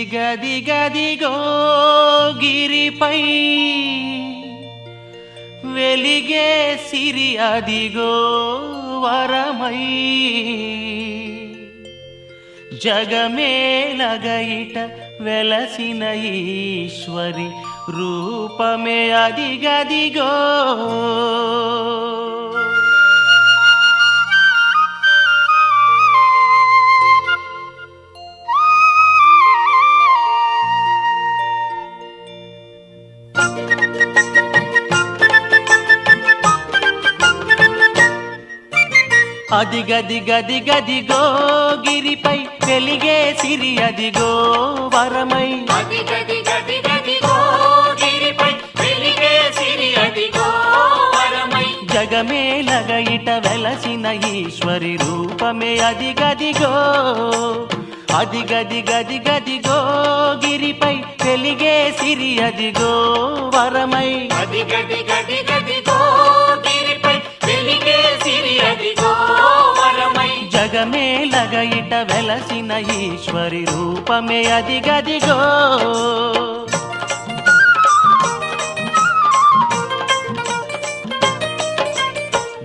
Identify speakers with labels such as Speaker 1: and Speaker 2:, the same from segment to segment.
Speaker 1: అదిగదిగదిగదిగో గిరిపై వెలిగే సిరి అదిగో వరమై జగమేలగయిట వెలసిన ఈశ్వరి రూపమే అదిగదిగో. అదిగదిగదిగదిగో గిరిపై వెలిగే సిరి అదిగో వరమై
Speaker 2: అదిగదిగదిగదిగో గిరిపై వెలిగే సిరి అదిగో వరమై
Speaker 1: జగమేలగయిట వెలసిన ఈశ్వరి రూపమే అదిగదిగో. అదిగదిగదిగదిగో గిరిపై వెలిగే సిరి అదిగో వరమై
Speaker 2: అదిగదిగదిగదిగో గిరిపై వెలిగే సిరి అదిగో వరమై
Speaker 1: జగమేలగయిట వెలసిన ఈశ్వరి రూపమే అదిగదిగో.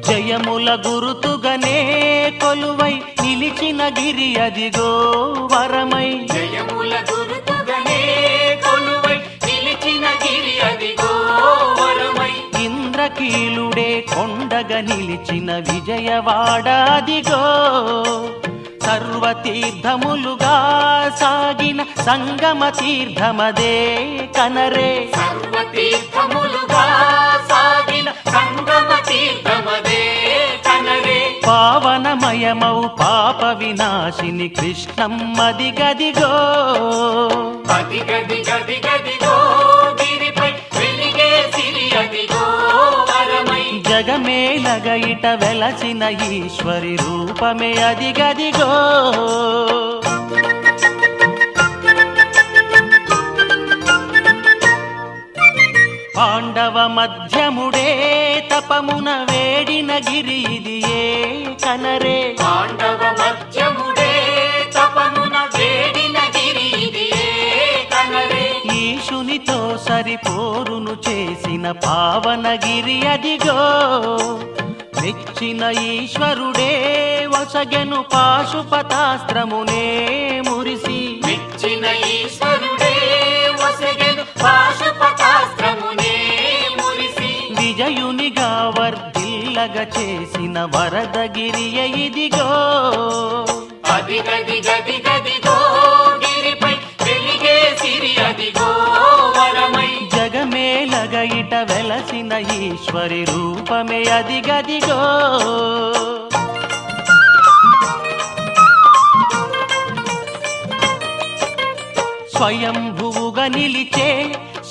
Speaker 1: జయముల గురుతుగనే కొలువై నిలిచిన గిరి అదిగో వరమై
Speaker 2: జయముల గురుతుగనే కొలువై నిలిచిన గిరి అదిగో వరమై
Speaker 1: ఇంద్రకీలుడే కొండగ నిలిచిన విజయవాడ అదిగో. సర్వతీర్థములుగా సాగిన సంగమ తీర్థమదే కనరే
Speaker 2: సర్వతీర్థములుగా సాగిన సంగమ తీర్థమదే కనరే
Speaker 1: పావనమయమౌ పాప వినాశిని కృష్ణమ్మదిగదిగో.
Speaker 2: అదిగదిగదిగదిగో గిరిపై వెలిగే సిరి అదిగో వరమై
Speaker 1: జగమేలగయిట వెలసిన ఈశ్వరి రూపమే అదిగదిగో. పాండవ మధ్యముడే తపమున వేడిన గిరి ఇది ఏ కనరే
Speaker 2: పాండవ మధ్యముడే తపమున వేడిన గిరి ఇది ఏ కనరే
Speaker 1: ఈశునితో సరిపోరును చేసిన పావనగిరి అదిగో. మెచ్చిన ఈశ్వరుడే వసగెను పాశుపతాస్త్రమునే మురిసి
Speaker 2: మెచ్చిన ఈశ్వరుడే వసగెను పాశుపతాస్త్రమునే మురిసి
Speaker 1: విజయునిగా వర్ధిల్లగ చేసిన వరదగిరియ ఇదిగో.
Speaker 2: అదిగదిగదిగదిగో గిరిపై వెలిగే సిరి అదిగో వరమై
Speaker 1: జగమేలగయిట వెలసిన ఈశ్వరి రూపమే అదిగదిగో. స్వయంభువుగా నిలిచే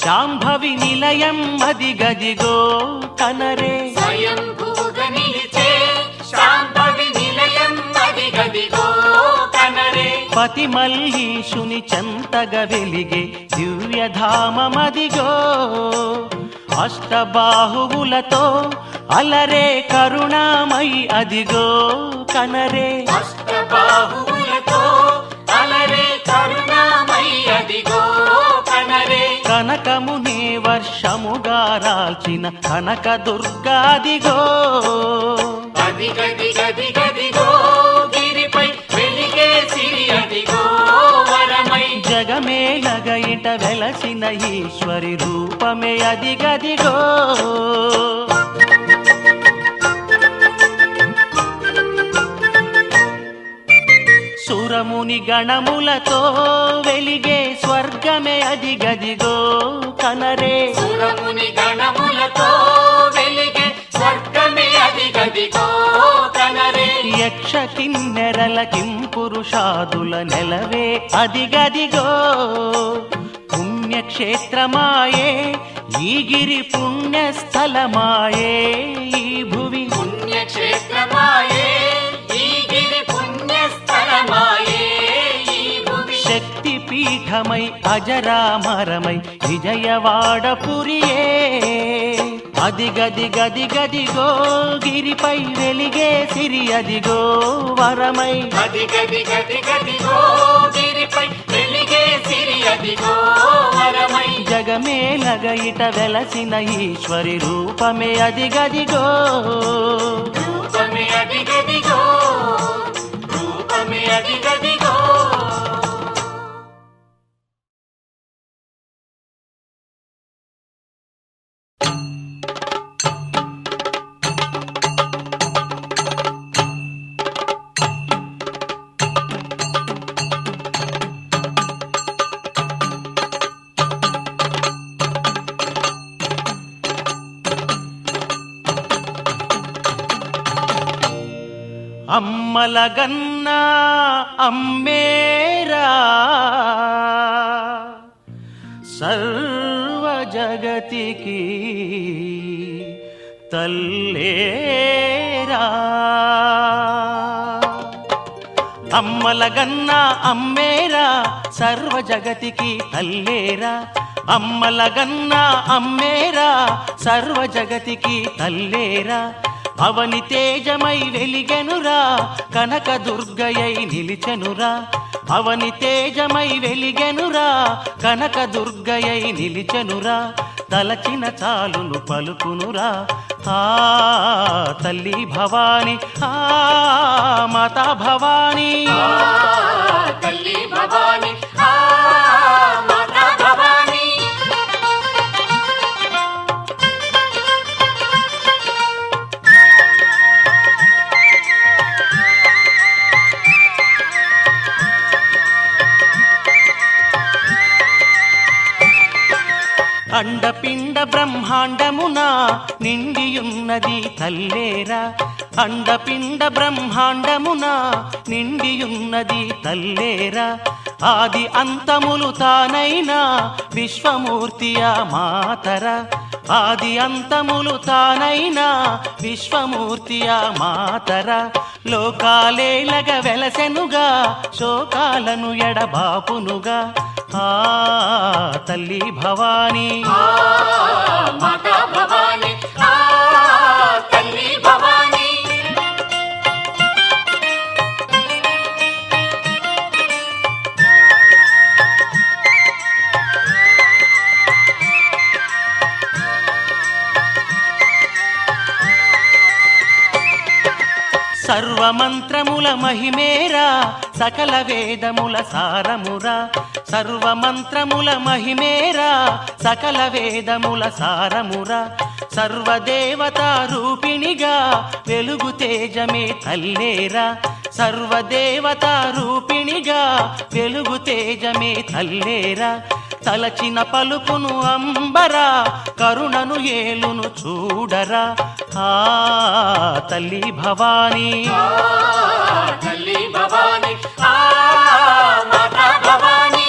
Speaker 1: శాంభవి నిలయం అదిగదిగో కనరే
Speaker 2: స్వయంభువుగా నిలిచే శాంభవి నిలయం అదిగదిగో కనరే
Speaker 1: పతి మల్లీశుని చెంతగ వెలిగే దివ్యధామమదిగో. అష్టబాహువులతో అలరే కరుణామై అదిగో కనరే
Speaker 2: అష్టబాహువులతో అలరే కరుణామై అదిగో కనరే
Speaker 1: కనకముని వర్షముగా రాల్చిన కనక దుర్గాదిగో.
Speaker 2: అదిగదిగదిగదిగో గిరిపై వెలిగే సిరి అదిగో వరమై
Speaker 1: జగమేలగయిట వెలసిన ఈశ్వరి రూపమే అదిగదిగో. సురముని గణములతో వెలిగే స్వర్గమే అదిగదిగో కనరే
Speaker 2: సురముని గణములతో వెలిగే స్వర్గమే అదిగదిగో కనరే
Speaker 1: యక్ష కిన్నెరల కింపురుషాదుల నెలవే అదిగదిగో. పుణ్యక్షేత్రమాయే ఈ గిరి పుణ్యస్థలమాయే ఈ భువి
Speaker 2: పుణ్యక్షేత్రమాయే ఈ గిరి పుణ్యస్థలమాయే ఈ భువి
Speaker 1: శక్తి పీఠమై అజరామరమై విజయవాడపురియే. అదిగదిగదిగదిగో గిరిపై వెలిగే సిరి అదిగో వరమై
Speaker 2: అదిగదిగదిగదిగో గిరిపై
Speaker 1: జగమేలగ ఇట వెలసిన ఈశ్వరి రూపమే అదిగదిగో
Speaker 2: రూపమే అదిగదిగో రూపమే అదిగదిగో
Speaker 1: అమ్మలగన్నా అమ్మేరా సర్వ జగతికి తల్లేరా అమ్మలగన్నా అమ్మేరా సర్వ జగతికి తల్లేరా అమ్మలగన్నా అమ్మేరా సర్వ జగతికి తల్లేరా అవని తేజమై వెలిగెనురా కనక దుర్గయై నిలిచెనురా అవని తేజమై వెలిగెనురా కనక దుర్గయై నిలిచెనురా తలచిన చాలును పలుకునురా ఆ తల్లి భవాని ఆ మాతా భవాని
Speaker 2: తల్లి భవాని మాతా భవాని
Speaker 1: అండపిండ బ్రహ్మాండమున నిండియున్నది తల్లేరా అండపిండ బ్రహ్మాండమున నిండియున్నది తల్లేరా ఆది అంతములు తానైనా విశ్వమూర్తియా మాతరా ఆది అంతములు తానైనా విశ్వమూర్తియా మాతరా లోకాలేలగ వెలసెనుగా శోకాలను ఎడబాపునుగా ఆ తల్లి భవాని
Speaker 2: మాతా భవాని తల్లి భవాని
Speaker 1: సర్వమంత్రముల మహిమేరా సకల వేదముల సారమురా సర్వమంత్రముల మహిమేరా సకల వేదముల సారమురా సర్వదేవతా రూపిణిగా వెలుగు తేజమే తల్లేరా సర్వదేవతా రూపిణిగా వెలుగు తేజమే తల్లేరా తలచిన పలుకును అంబరా కరుణను ఏలును చూడరా ఆ తల్లి భవాని
Speaker 2: తల్లి భవాని మాతా భవాని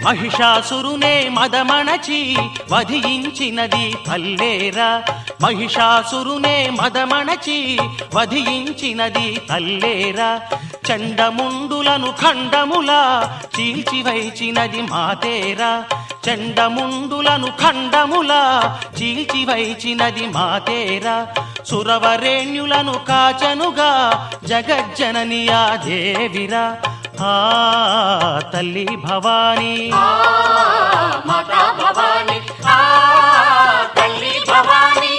Speaker 1: మహిషాసురునే మదమణచి వధించినది తల్లేరా మహిషాసురునే మదమణచి వధించినది తల్లేరా చండముండులను ఖండములా చీల్చివైచినది మాతేరా చండముండులను ఖండములా చీల్చివైచినది మాతేరా సురవరేణ్యులను కాచనుగా జగజ్జననియా దేవిరా ఆ తల్లి భవాని
Speaker 2: మాతా భవాని తల్లి భవాని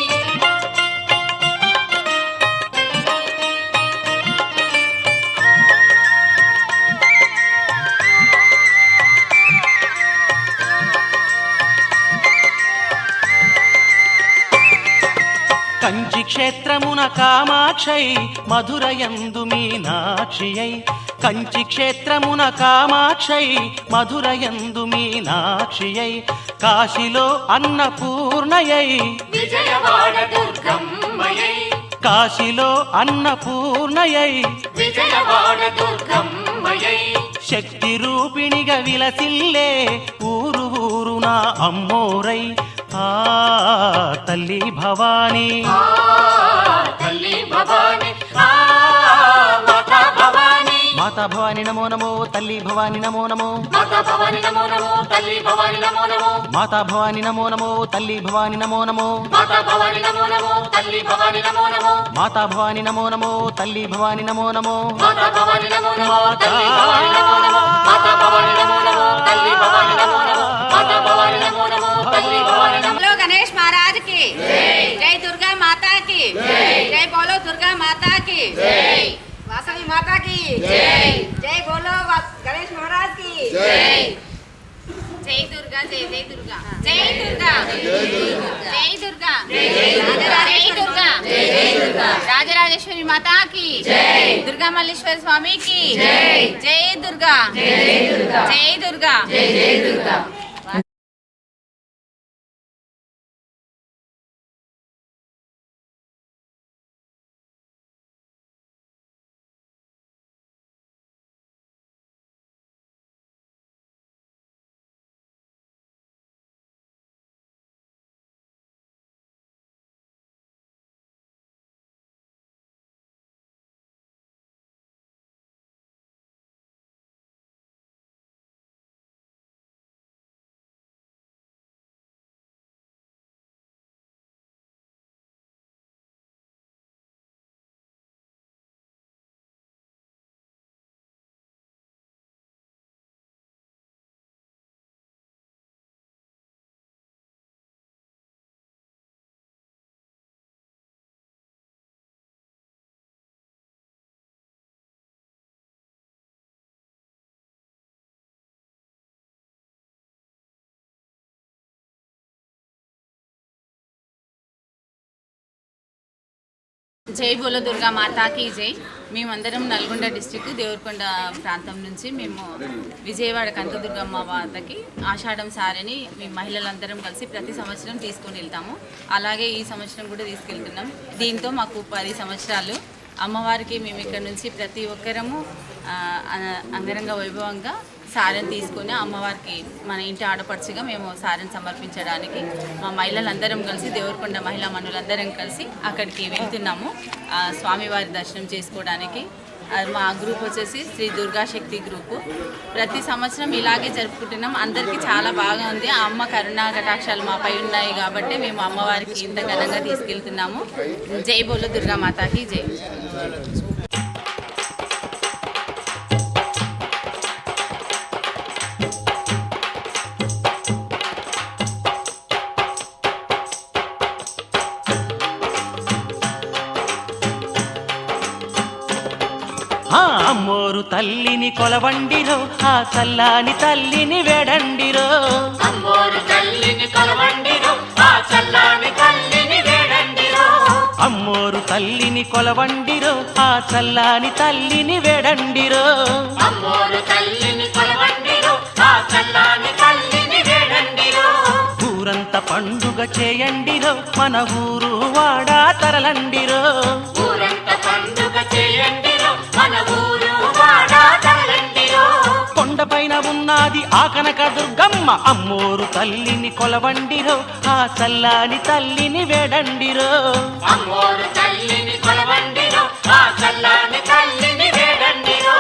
Speaker 1: కంచి క్షేత్రమున కామాక్షై మధురయందు మీనాక్షియై కంచి క్షేత్రమున కామాక్షై మధురయందు మీనాక్షియై కాశీలో అన్నపూర్ణయై
Speaker 2: విజయవాడ దుర్గమ్మయై
Speaker 1: కాశీలో అన్నపూర్ణయై
Speaker 2: విజయవాడ దుర్గమ్మయై
Speaker 1: శక్తి రూపిణిగా విలసిల్లే ఊరు ఊరున అమ్మోరై ఆ తల్లి భవాని
Speaker 2: తల్లి భవాని మాతా భవాని
Speaker 1: మాతా భవాని నమో నమో తల్లి భవాని నమో నమో
Speaker 2: మాతా భవాని నమో నమో తల్లి భవాని నమో నమో
Speaker 1: మాతా భవాని నమో నమో తల్లి భవాని నమో నమో
Speaker 2: మాతా భవాని నమో నమో తల్లి భవాని నమో నమో
Speaker 1: మాతా భవాని నమో నమో తల్లి భవాని నమో నమో
Speaker 2: మాతా భవాని నమో నమో తల్లి భవాని నమో నమో మాతా భవాని నమో నమో తల్లి భవాని నమో నమో మాతా భవాని నమో నమో తల్లి భవాని నమో
Speaker 3: बोलो गणेश महाराज की जय दुर्गा माता की जय बोलो दुर्गा माता की वासवी माता की जय बोलो गणेश महाराज की जय दुर्गा जय जय दुर्गा जय दुर्गा जय दुर्गा जय दुर्गा राजराजेश्वरी माता की दुर्गा मल्लेश्वर स्वामी की जय दुर्गा जय दुर्गा जय दुर्गा జై బోలో దుర్గా మాతాకి జై. మేమందరం నల్గొండ డిస్టిక్ దేవరకొండ ప్రాంతం నుంచి మేము విజయవాడ కనకదుర్గమ్మ వార్తకి ఆషాఢం సారని మేము మహిళలందరం కలిసి ప్రతి సంవత్సరం తీసుకొని వెళ్తాము. అలాగే ఈ సంవత్సరం కూడా తీసుకెళ్తున్నాం. దీంతో మాకు 10 సంవత్సరాలు. అమ్మవారికి మేము ఇక్కడ నుంచి ప్రతి ఒక్కరము అంగరంగ వైభవంగా సారెను తీసుకొని అమ్మవారికి మన ఇంటి ఆడపడుచుగా మేము సారెను సమర్పించడానికి మా మహిళలందరం కలిసి దేవరకొండ మహిళా మనులందరం కలిసి అక్కడికి వెళ్తున్నాము స్వామివారి దర్శనం చేసుకోవడానికి. మా గ్రూప్ వచ్చేసి శ్రీ దుర్గా శక్తి గ్రూపు. ప్రతి సంవత్సరం ఇలాగే జరుపుకుంటున్నాం. అందరికీ చాలా బాగా ఉంది. ఆ అమ్మ కరుణా కటాక్షాలు మాపై ఉన్నాయి కాబట్టి మేము అమ్మవారికి ఇంత ఘనంగా తీసుకెళ్తున్నాము. జై బోలో దుర్గా మాతాకి జై.
Speaker 1: అమ్మోరు తల్లిని కొలవండిరో, ఆ చల్లాని తల్లిని వేడండిరో.
Speaker 2: అమ్మోరు తల్లిని కొలవండిరో, ఆ చల్లాని తల్లిని వేడండిరో.
Speaker 1: అమ్మోరు తల్లిని కొలవండిరో, ఆ చల్లాని తల్లిని వేడండిరో.
Speaker 2: అమ్మోరు తల్లిని కొలవండిరో, ఆ చల్లాని తల్లిని వేడండిరో.
Speaker 1: ఊరంత పండుగ చేయండిరో, మన ఊరు వాడా తరలండిరో.
Speaker 2: ఊరంత పండుగ చేయండిరో, మన ఊరు వాడా తరలండిరో.
Speaker 1: కొండపైన ఉన్నది ఆ కనక దుర్గమ్మ. అమ్మోరు తల్లిని కొలవండిరో, ఆ చల్లాని తల్లిని వేడండిరో.
Speaker 2: అమ్మోరు తల్లిని కొలవండిరో, ఆ చల్లాని తల్లిని వేడండిరో.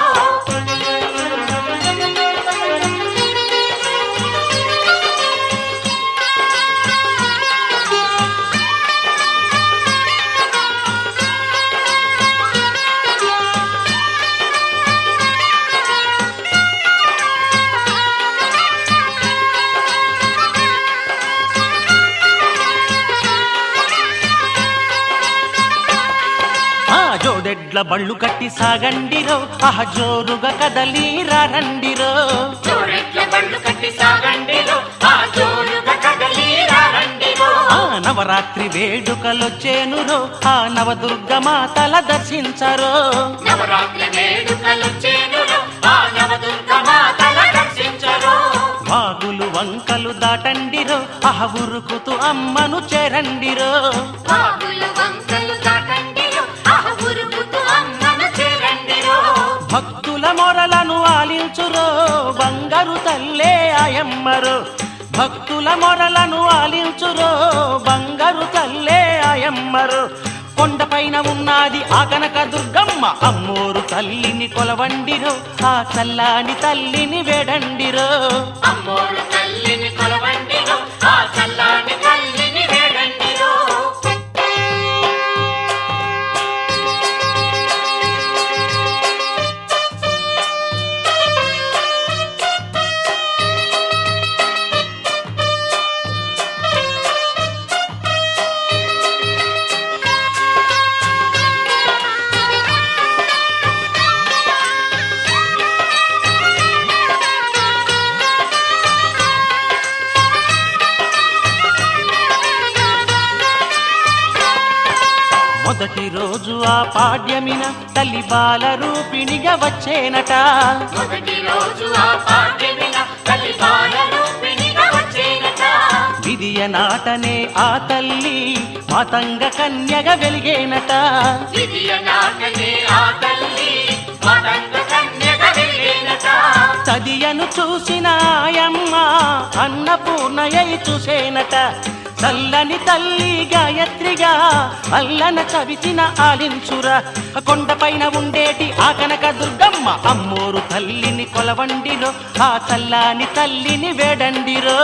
Speaker 1: జోడెడ్ల బళ్ళు కట్టి సాగండిరో, ఆహ జోరుగా కదలి రండిరో.
Speaker 2: జోడెడ్ల బళ్ళు కట్టి సాగండిరో, ఆ జోరుగా కదలి రండిరో.
Speaker 1: నవరాత్రి వేడుకలొచ్చేనురో, ఆ నవదుర్గమాతల దర్శించరో.
Speaker 2: నవరాత్రి వేడుకలొచ్చేనురో, ఆ నవదుర్గమాతల దర్శించరో.
Speaker 1: వాగులు వంకలు దాటండిరో, ఆహ ఉరుకుతూ అమ్మను చేరండిరో.
Speaker 2: వాగులు వంకలు దాటండిరో, ఆహ ఉరుకుతూ అమ్మను చేరండిరో.
Speaker 1: భక్తుల మొరలను ఆలించురో, బంగారు తల్లే ఆయమ్మరో. భక్తుల మొరలను ఆలించురో, బంగారు తల్లే ఆయమ్మరో. కొండపైన ఉన్నది ఆ కనక దుర్గమ్మ అమ్మోరు తల్లిని కొలవండిరో ఆ చల్లాని తల్లిని వేడండిరో
Speaker 2: అమ్మోరు తల్లిని కొలవండిరో ఆ చల్లాని తల్లిని వేడండిరో
Speaker 1: మొదటి రోజు ఆ పాడ్యమిన తల్లి బాల రూపిణిగా వచ్చేనట
Speaker 2: మొదటి రోజు ఆ పాడ్యమిన తల్లి బాల రూపిణిగా వచ్చేనట
Speaker 1: విధియ నాటనే ఆ తల్లి మాతంగ కన్యగా వెలిగేనట
Speaker 2: విధియ నాటనే ఆ తల్లి మాతంగ కన్యగా వెలిగేనట
Speaker 1: తదియను చూసిన ఆయమ్మ అన్నపూర్ణయ్య చూసేనట చల్లని తల్లి గాయత్రిగా అల్లన చవిచిన ఆలించురా కొండపైన ఉండేటి ఆ కనక దుర్గమ్మ అమ్మోరు తల్లిని కొలవండిరో ఆ చల్లాని తల్లిని వేడండిరో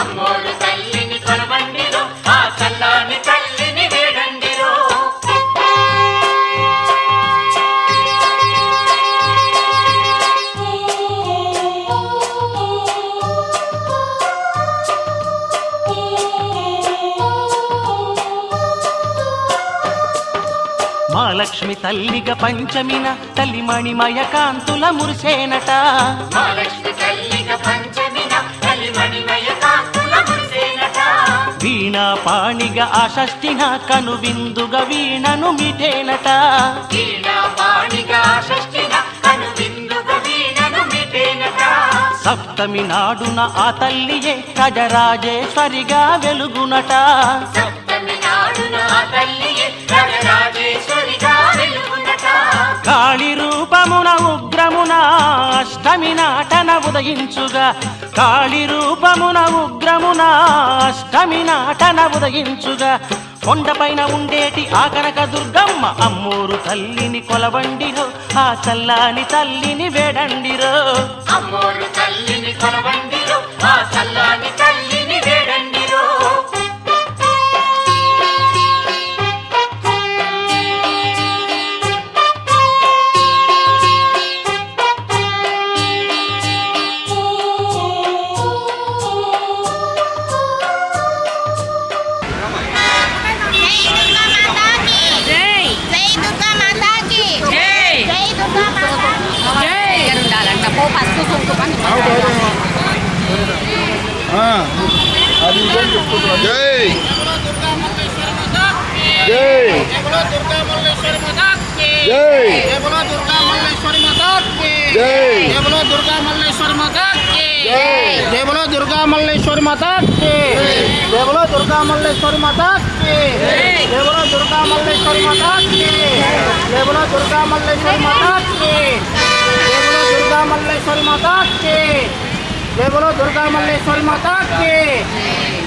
Speaker 2: అమ్మోరు తల్లిని కొలవండిరో ఆ చల్లాని తల్లిని వేడండిరో
Speaker 1: మహాలక్ష్మి తల్లిగా పంచమిన తల్లి మణిమయ కాంతుల మురిసేనట
Speaker 2: మహాలక్ష్మి తల్లిగా పంచమిన తల్లి మణిమయ కాంతుల మురిసేనట
Speaker 1: వీణా పాణిగా ఆ షష్ఠిన కను విందుగా వీణను మిటేనట
Speaker 2: వీణా పాణిగా షష్ఠిన కను విందుగా వీణను మిటేనట
Speaker 1: సప్తమి నాడున ఆ తల్లియే రాజరాజేశ్వరిగా వెలుగునట
Speaker 2: సప్తమి నాడున ఆ తల్లియే రాజరాజేశ్వరిగా వెలుగునట
Speaker 1: కాళి రూపమున ఉగ్రమున అష్టమి నాటన ఉదయించుగా కాళి రూపమున ఉగ్రమున అష్టమి నాటన ఉదయించుగా కొండపైన ఉండేటి ఆ కనక దుర్గమ్మ అమ్మోరు తల్లిని కొలవండిరో ఆ చల్లాని తల్లిని వేడండిరో
Speaker 2: అమ్మోరు తల్లిని కొలవండిరో ఆ చల్లాని తల్లిని వేడండిరో
Speaker 4: జై జై
Speaker 5: बोलो दुर्गा मल्लेश्वरी माता की जय बोलो दुर्गा मल्लेश्वरी माता की जय बोलो दुर्गा मल्लेश्वरी माता की जय बोलो दुर्गा मल्लेश्वरी माता की जय बोलो दुर्गा मल्लेश्वरी माता की जय बोलो दुर्गा मल्लेश्वरी माता की जय बोलो दुर्गा मल्लेश्वरी माता की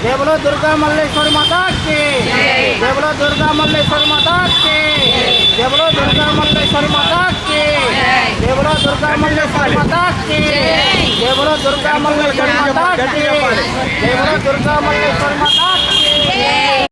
Speaker 5: जय बोलो दुर्गा मल्लेश्वरी माता की जय बोलो दुर्गा मल्लेश्वरी माता की जय बोलो दुर्गा मल्लेश्वरी माता की जय बोलो दुर्गा मल्लेश्वरी माता की जय बोलो दुर्गा मल्लेश्वरी माता की जय बोलो दुर्गा मल्लेश्वरी माता की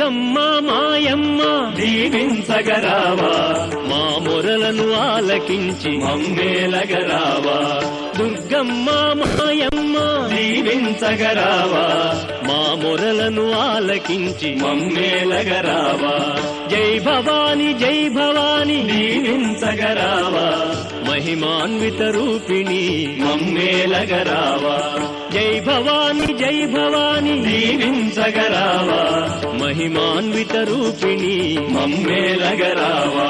Speaker 4: దుర్గమ్మ మాయమ్మ దీవించగరావా, మా మొరలను ఆలకించి మమ్మేలగరావా. దుర్గమ్మ మాయమ్మ దీవించగరావా, మా మొరలను ఆలకించి మమ్మేలగరావా. జై భవాని జై భవాని దీవించగరావా, మహిమాన్విత రూపిణి మమ్మేలగరావా. జై భవాని దీవించగరావా, మహిమాన్విత రూపిణి మమ్మేలగరావా.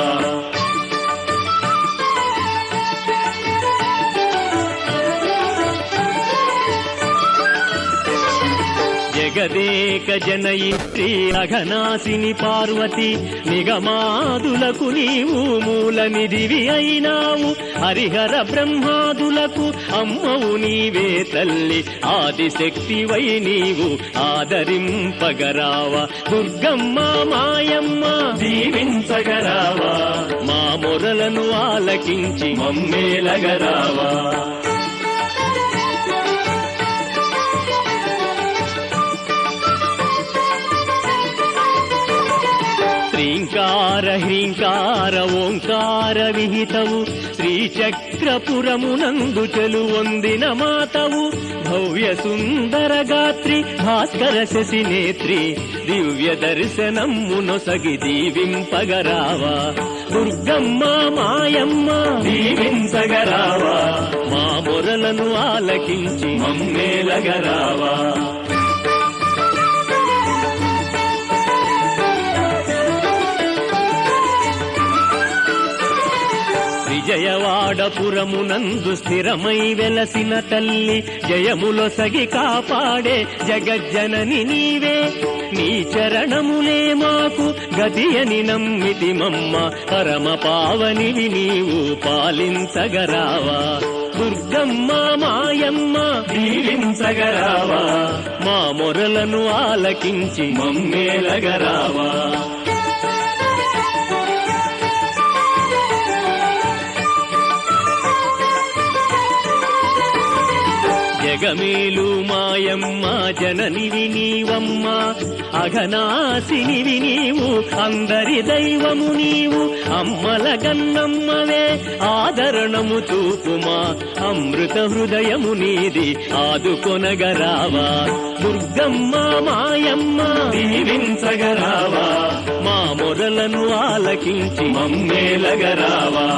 Speaker 4: జగదేక జనయిత్రి అఘనాశిని పార్వతి, నిగమాదులకు నీవు మూల నిధివి అయినావు. హరిహర బ్రహ్మాదులకు అమ్మవు నీవే తల్లి, ఆదిశక్తివై నీవు ఆదరింపగరావా. దుర్గమ్మ మాయమ్మ దీవించగరావా, మా మొరలను ఆలకించి మమ్మేలగరావా. శ్రీంకార హ్రీంకార ఓంకార విహితవు, శ్రీచక్రపురమునందు చెలువొందిన మాతవు. భవ్య సుందర గాత్రి భాస్కర శశి నేత్రి, దివ్య దర్శనమ్మునొసగి దీవింపగరావా. దుర్గమ్మ మాయమ్మ దీవించగరావా, మా మొరలను ఆలకించి మమ్మేలగరావా. విజయవాడపురమునందు స్థిరమై వెలసిన తల్లి, జయములొసగి కాపాడే జగజ్జనని నీవే. నీ చరణములే మాకు గతియని నమ్మితి మమ్మ, పరమ పావనివి నీవు పాలించగరావా. దుర్గమ్మ మాయమ్మ దీవించగరావా, మా మొరలను ఆలకించి మమ్మేలగరావా. జగమేలు మాయమ్మ జననివి నీవమ్మ, అఘనాశినివి నీవు, అందరి దైవము నీవు. అమ్మల గన్నమ్మవే ఆదరణము చూపుమా, అమృత హృదయము నీది ఆదుకొనగరావా. దుర్గమ్మ మాయమ్మ దీవించగరావా, మా మొరలను ఆలకించి మమ్మేలగరావా.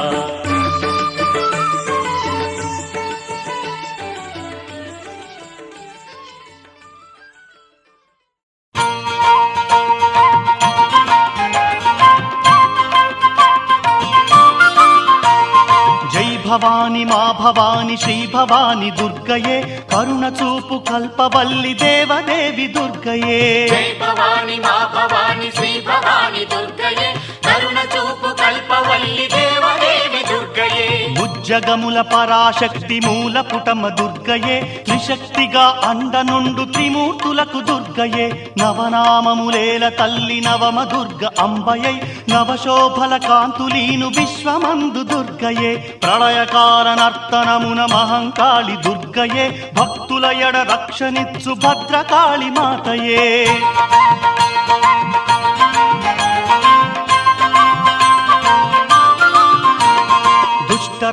Speaker 1: భవాని మా భవాని శ్రీ భవాని దుర్గయే, కరుణ చూపు కల్పవల్లి దేవదేవి దుర్గయే.
Speaker 2: జై భవాని మా భవాని శ్రీ భవాని దుర్గయే, కరుణ చూపు కల్పవల్లి దేవదేవి దుర్గయే.
Speaker 1: ఉజ్జగముల పరాశక్తి మూల పుటమ దుర్గయే, త్రిశక్తిగా అండనుండు త్రిమూర్తులకు దుర్గయే. నవనామములేల తల్లి నవమ దుర్గ అంబయై, నవశోభల కాంతులీను విశ్వమందు దుర్గయే. ప్రళయకాల నర్తనమున మహంకాళి దుర్గయే, భక్తుల ఎడ రక్షనిచ్చు భద్రకాళి మాతయే.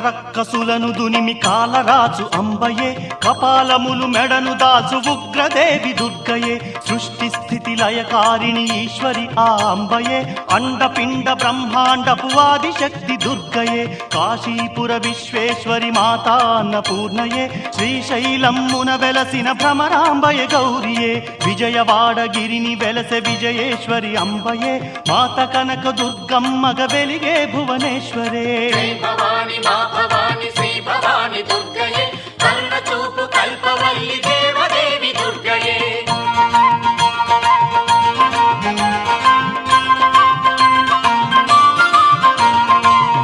Speaker 1: రక్కసులను దునిమి కాలరాజు అంబయే, కపాలములు మెడను దాచు ఉగ్రదేవి దుర్గయే. సృష్టి స్థితి లయకారిణి ఈశ్వరి ఆ అంబయే, అండపిండ బ్రహ్మాండపు ఆదిశక్తి దుర్గయే. కాశీపుర విశ్వేశ్వరి మాతా అన్నపూర్ణయే, శ్రీశైలమ్మున వెలసిన భ్రమరాంబయే గౌరియే. విజయవాడగిరిని వెలసె విజయేశ్వరి అంబయే, మాత కనక దుర్గమ్మగ వెలిగే భువనేశ్వరే.
Speaker 2: భవాని మా భవాని శ్రీ భవాని దుర్గయే, కరుణ చూపు కల్పవల్లి దేవదేవి దుర్గయే.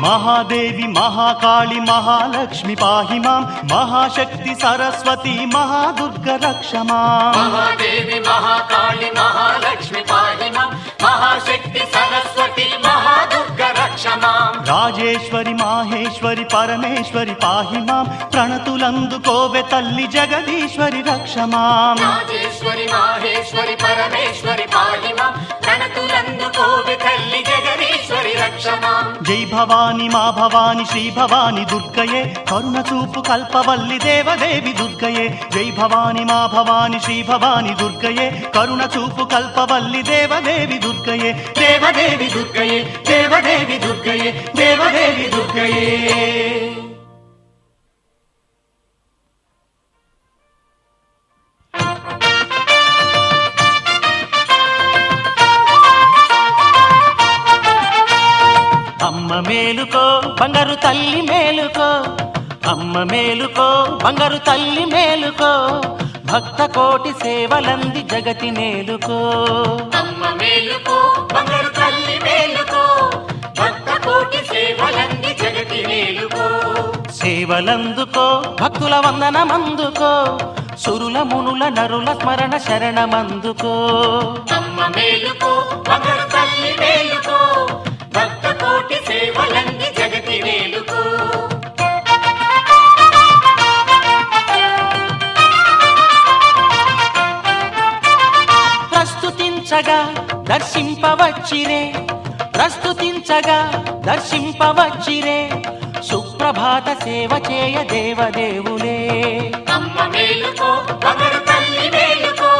Speaker 1: మహాదేవి మహాకాళి మహాలక్ష్మి పాహి మాం, మహాశక్తి సరస్వతి మహాదుర్గ రక్షమా.
Speaker 2: మహాదేవి మహాకాళి మహాలక్ష్మి పాహి మాం, మహాశక్తి సరస్వతి మహాదుర్గ రక్ష మాం
Speaker 1: రాజేశ్వరి మాహేశ్వరి పరమేశ్వరి పాహి మాం ప్రణతులందుకోవె తల్లి జగదీశ్వరి రక్ష మాం
Speaker 2: రాజేశ్వరి మాహేశ్వరి పరమేశ్వరి పాహి మాం ప్రణతులందుకోవె తల్లి జగదీశ్వరి రక్ష మాం
Speaker 1: జై భవాని మా భవాని శ్రీ భవాని దుర్గయే కరుణ చూపు కల్పవల్లి దేవదేవి దుర్గయే జై భవాని మా భవాని శ్రీ భవాని దుర్గయే కరుణ చూపు కల్పవల్లి దేవదేవి దుర్గయే దేవదేవి దుర్గయే దేవదేవి దుర్గయే దేవదేవి దుర్గయే అమ్మ మేలుకో బంగారు తల్లి మేలుకో అమ్మ మేలుకో బంగారు తల్లి మేలుకో భక్త కోటి సేవలంది జగతి నేలుకో
Speaker 2: అమ్మ మేలుకో బంగారు తల్లి మేలుకో భక్త కోటి సేవలంది జగతి మేలుకో
Speaker 1: సేవలందుకో భక్తుల వందనమందుకో సురుల మునుల నరుల స్మరణ శరణమందుకో
Speaker 2: అమ్మ మేలుకో బంగారు తల్లి మేలుకో భక్త కోటి సేవలంది జగతి మేలుకో
Speaker 1: ప్రస్తుతించగా దర్శింపవచ్చిరే ప్రస్తుతించగా దర్శింపవచ్చిరే సుప్రభాత సేవ చేయ దేవదేవులే
Speaker 2: అమ్మ మేలుకో బంగారు తల్లి మేలుకో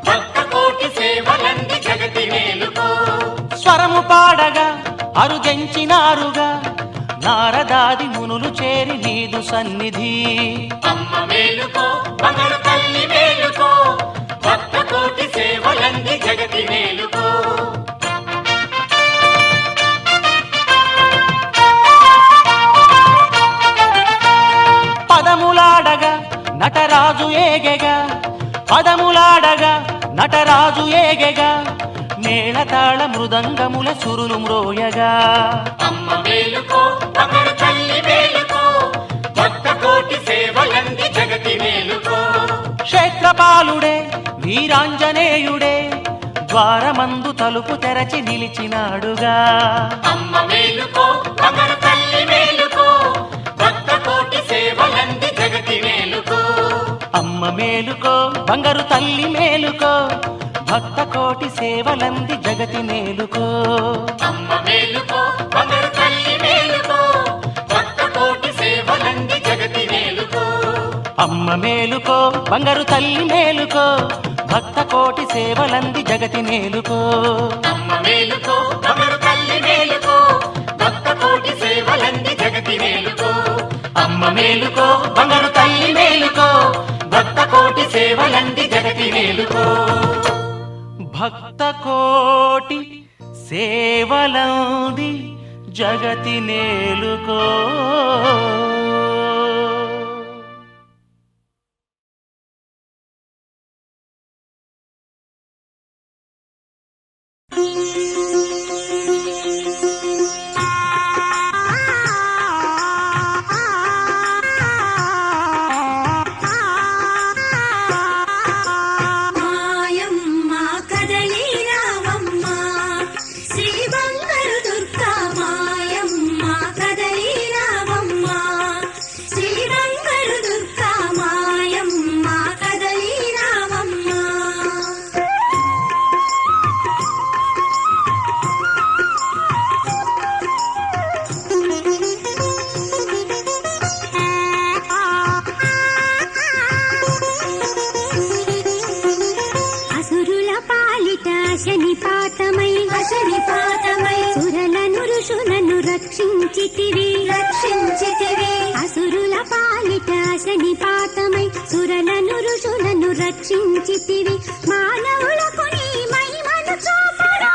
Speaker 2: భక్త కోటి సేవలంది జగతి మేలుకో
Speaker 1: స్వరము పాడగా అరుజంచినారుగా నారదాది మునులు చేరి నీదు సన్నిధి
Speaker 2: అమ్మ మేలుకో బంగారు తల్లి మేలుకో భక్త కోటి సేవలంది జగతి మేలుకో
Speaker 1: పదములాడగా నటరాజు ఏగెగా పదములాడగా నటరాజు ఏగెగా మేళతాళ మృదంగముల సురులు మ్రోయగా
Speaker 2: అమ్మ మేలుకో బంగారు తల్లి మేలుకో భక్త కోటి సేవలంది జగతి మేలుకో
Speaker 1: క్షేత్రపాలుడే వీరాంజనేయుడే ద్వారమందు తలుపు తెరచి నిలిచినాడుగా
Speaker 2: అమ్మ మేలుకో బంగారు తల్లి మేలుకో భక్త కోటి సేవలంది జగతి మేలుకో
Speaker 1: అమ్మ మేలుకో బంగారు తల్లి మేలుకో భక్త కోటి సేవలంది జగతి మేలుకో
Speaker 2: అమ్మ మేలుకో బంగారు తల్లి మేలుకో భక్త కోటి సేవలంది జగతి మేలుకో
Speaker 1: అమ్మ మేలుకో బంగారు తల్లి మేలుకో భక్త కోటి సేవలంది జగతి మేలుకో
Speaker 2: అమ్మ మేలుకో బంగారు తల్లి మేలుకో భక్త కోటి సేవలంది జగతి మేలుకో
Speaker 1: అమ్మ మేలుకో బంగారు తల్లి మేలుకో భక్త కోటి సేవలంది జగతి మేలుకో భక్త కోటి సేవలంది జగతి నేలుకో
Speaker 6: మాయమ్మ కదలి రావమ్మ శ్రీ బంగారు దుర్గా మాయమ్మ కదలి రావమ్మ శ్రీ బంగారు దుర్గా మాయమ్మ కదలి రావమ్మ అసురుల పాలిట శనిపాతమై సురలను ఋషులను రక్షించితివి అసురుల పాలిట శనిపాతమై సురలను ఋషులను రక్షించితివి మానవులకు నీ మహిమను చూపురా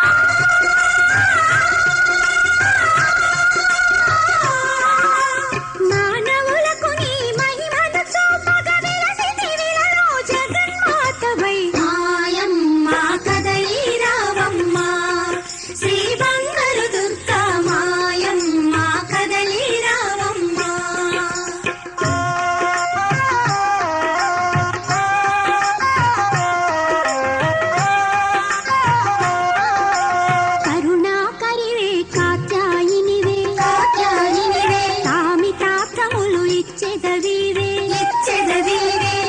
Speaker 6: మానవులకు నీ మహిమను చూపగా విలసితివిలలో జగన్మాతవై మాయమ్మ కదలి రావమ్మ శ్రీ బంగారు దుర్గా మాయమ్మ కదలి రావమ్మ ఇచ్చెదవీవే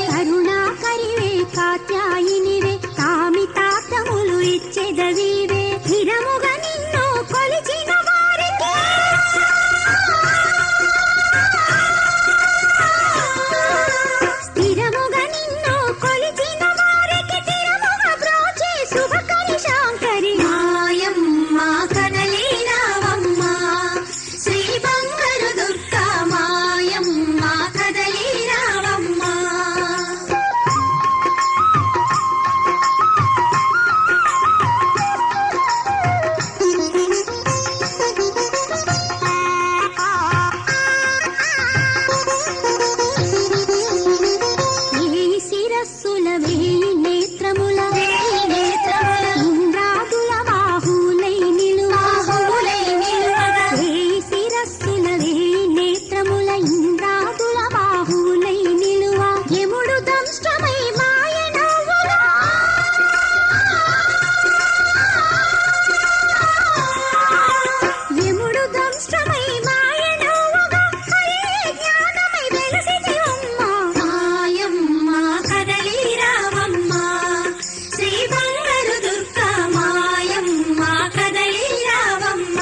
Speaker 6: కరుణాకరివే కాత్యాయినివే కామితార్థములు ఇచ్చెదవీవే స్థిరముగా నిన్ను కొలిచిన వారికి స్థిరముగా నిన్ను కొలిచిన వారికి తిరముగా బ్రోచే శుభకరి శాంకరి మాయమ్మ కదలి రావమ్మ శ్రీ బంగారు దుర్గా మాయమ్మ కదలి రావమ్మ వేయి శిరస్సుల వేయి నేత్రముల ఇంద్రాదుల బాహులై నిలువగా వేయి శిరస్సుల వేయి నేత్రముల ఇంద్రాదుల బాహులై నిలువ యముడు దంష్టమై మాయనవ్వుగా యముడు దంష్టమై మాయనవ్వుగా హరే జ్ఞానమై వెలసితివమ్మ మాయమ్మ కదలి రావమ్మ శ్రీ బంగారు దుర్గా మాయమ్మ కదలి రావమ్మ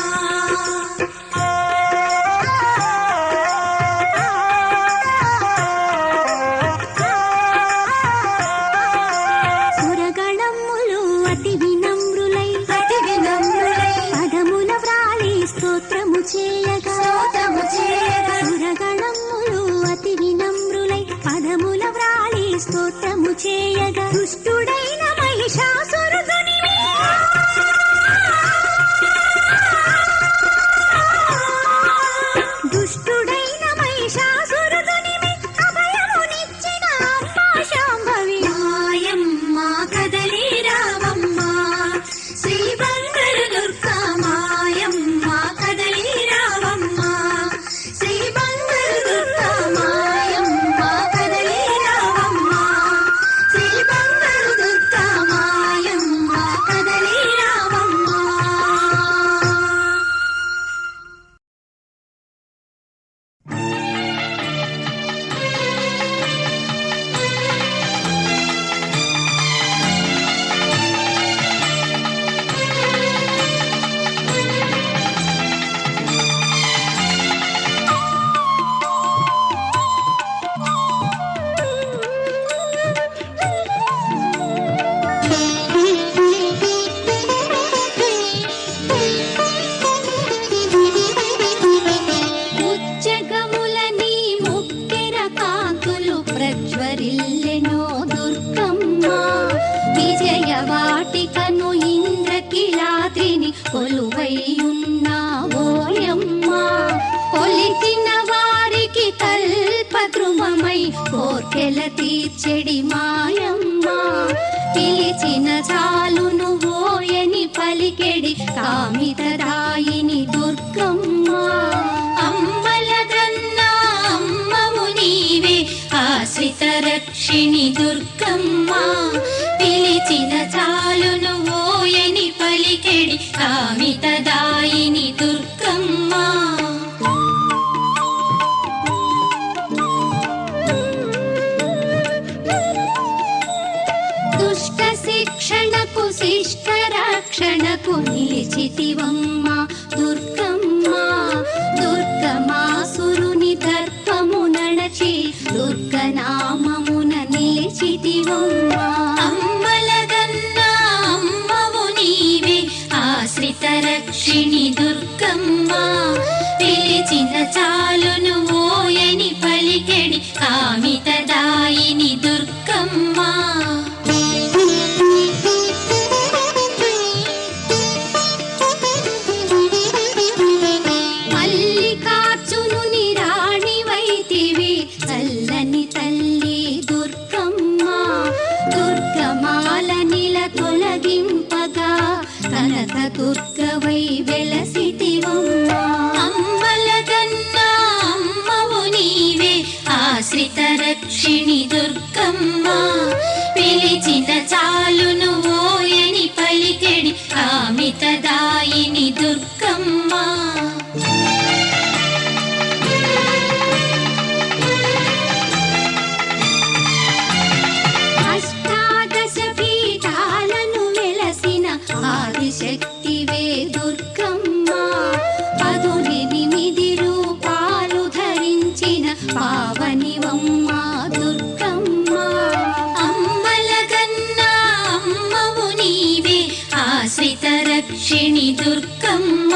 Speaker 6: సురగణములు అతి వినమ్రులై పదముల వ్రాలి స్తోత్రము చేయగా సురగణములు అతి వినమ్రులై పదముల వ్రాలి స్తోత్రము చేయగా దుష్టుడైన మహిషాసురుదునివి దుష్టుడైన మహిషాసురుదునివి అభయమునిచ్చిన అమ్మా శాంభవి మాయమ్మ కదలి రావమ్మ శ్రీ బంగారు దుర్గా మాయమ్మ కదలి రావమ్మ శ్రీ బంగారు దుర్గా మాయమ్మ కదలి రావమ్మ శ్రీ బంగారు దుర్గా మాయమ్మ కదలి రావమ్మ ఉచ్చగములని ముక్కెర కాంతులు ప్రజ్వరిల్లెనో దుర్గమ్మ విజయవాటికను ఇంద్రకిలాద్రిని కొలువైయున్నావోయమ్మ కొలిచిన వారికి కల్పద్రుమమై కోర్కెల తీర్చెడి మాయమ్మ పిలిచిన చాలును ఓయని పలికెడి కామితరాయిని దుర్గమ్మ అమ్మలగన్నా అమ్మము నీవే ఆశ్రిత రక్షిణి దుర్గమ్మ పిలిచిన చాలును ఓయని పలికెడి కామితదాయిని దుర్గమ్మ దుష్ట శిక్షణకు శిష్ట రక్షణకు నిలిచితివమ్మ దుర్గమ్మ దుర్గమాసురుని దర్పము నడచి దుర్గనామమున నిలిచితివమ్మ అమ్మలగన్నా అమ్మవు నీవే ఆశ్రిత రక్షిణి దుర్గమ్మ పిలిచిన చాలును ఓయని పలికెడి కామితదాయిని దుర్గమ్మ మల్లికార్జునుని రాణివైతివి చల్లని తల్లి దుర్గమ్మ దుర్గమాల నిల తొలగింపగా కనక దుర్గవై వెలసితివమ్మ అమ్మలగన్నా అమ్మవు నీవే ఆశ్రిత రక్షిణి దుర్గమ్మ పిలిచిన చాలును ఓయని పలికెడి కామితదాయిని దుర్గమ్మ కావనివమ్మ దుర్గమ్మ అమ్మలగన్న అమ్మవు నీవే ఆశ్రిత రక్షిణి దుర్గమ్మ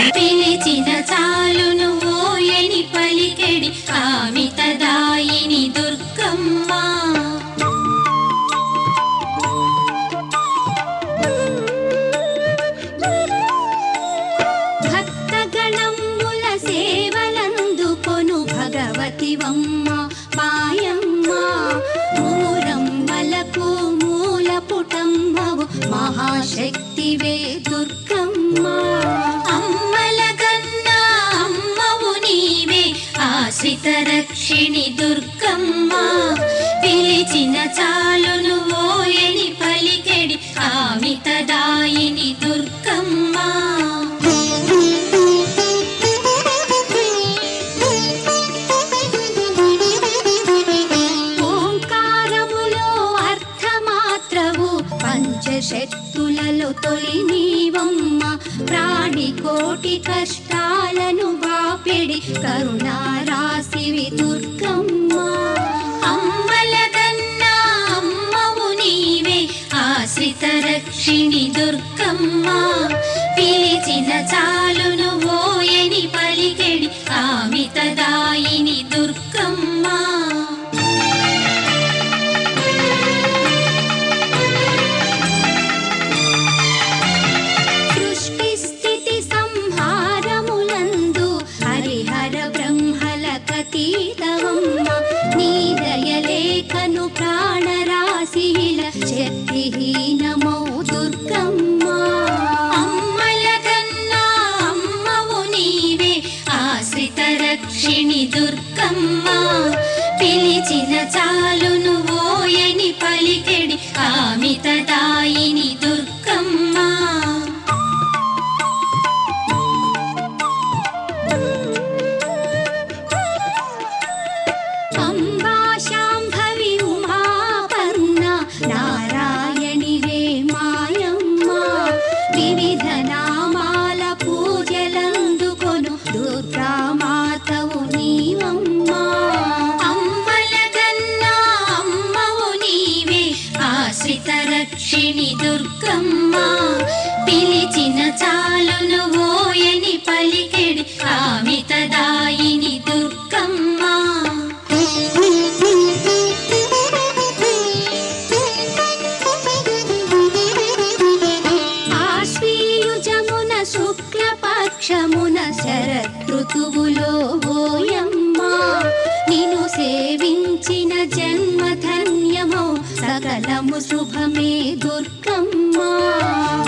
Speaker 6: పిలిచిన చాలును ఓయని పలికెడి కామితదాయిని దుర్గమ్మ భక్తగణముల సేవలందుకొను భగవతివమ్మ మాయమ్మ మూరమ్మలకు మూలపుటమ్మవు మహాశక్తివే దుర్గమ్మ అమ్మలగన్న అమ్మవు నీవే ఆశ్రిత రక్షిణి దుర్గమ్మ పిలిచిన చాలును ఓయని పలికెడి కామితదాయిని దుర్గమ్మ ఓంకారములో అర్థమాత్రవు పంచశక్తులలో తొలి నీవమ్మ ప్రాణికోటి కష్టాలను బాపెడి కరుణారాశివి దుర్గమ్మ అమ్మలగన్న అమ్మవు నీవే ఆశ్రిత రక్షిణి దుర్గమ్మ పిలిచిన చాలును ఓయని పలికెడి కామితదాయిని దుర్గమ్మ తీతవమ్మ నీ దయలేఖను ప్రాణరాశిల శక్తిహీనమౌ దుర్గమ్మ అమ్మలగన్న అమ్మవు నీవే ఆశ్రిత రక్షిణి దుర్గమ్మ పిలిచిన చాలును ఓయని పలికెడి కామితదాయిని దుర్గమ్మ రక్షిణి దుర్గమ్మ పిలిచిన చాలును ఓయని పలికెడి కామితదాయిని దుర్గమ్మ నిను సేవించిన జన్మ ధన్యమో సకలము శుభమే దుర్గమ్మ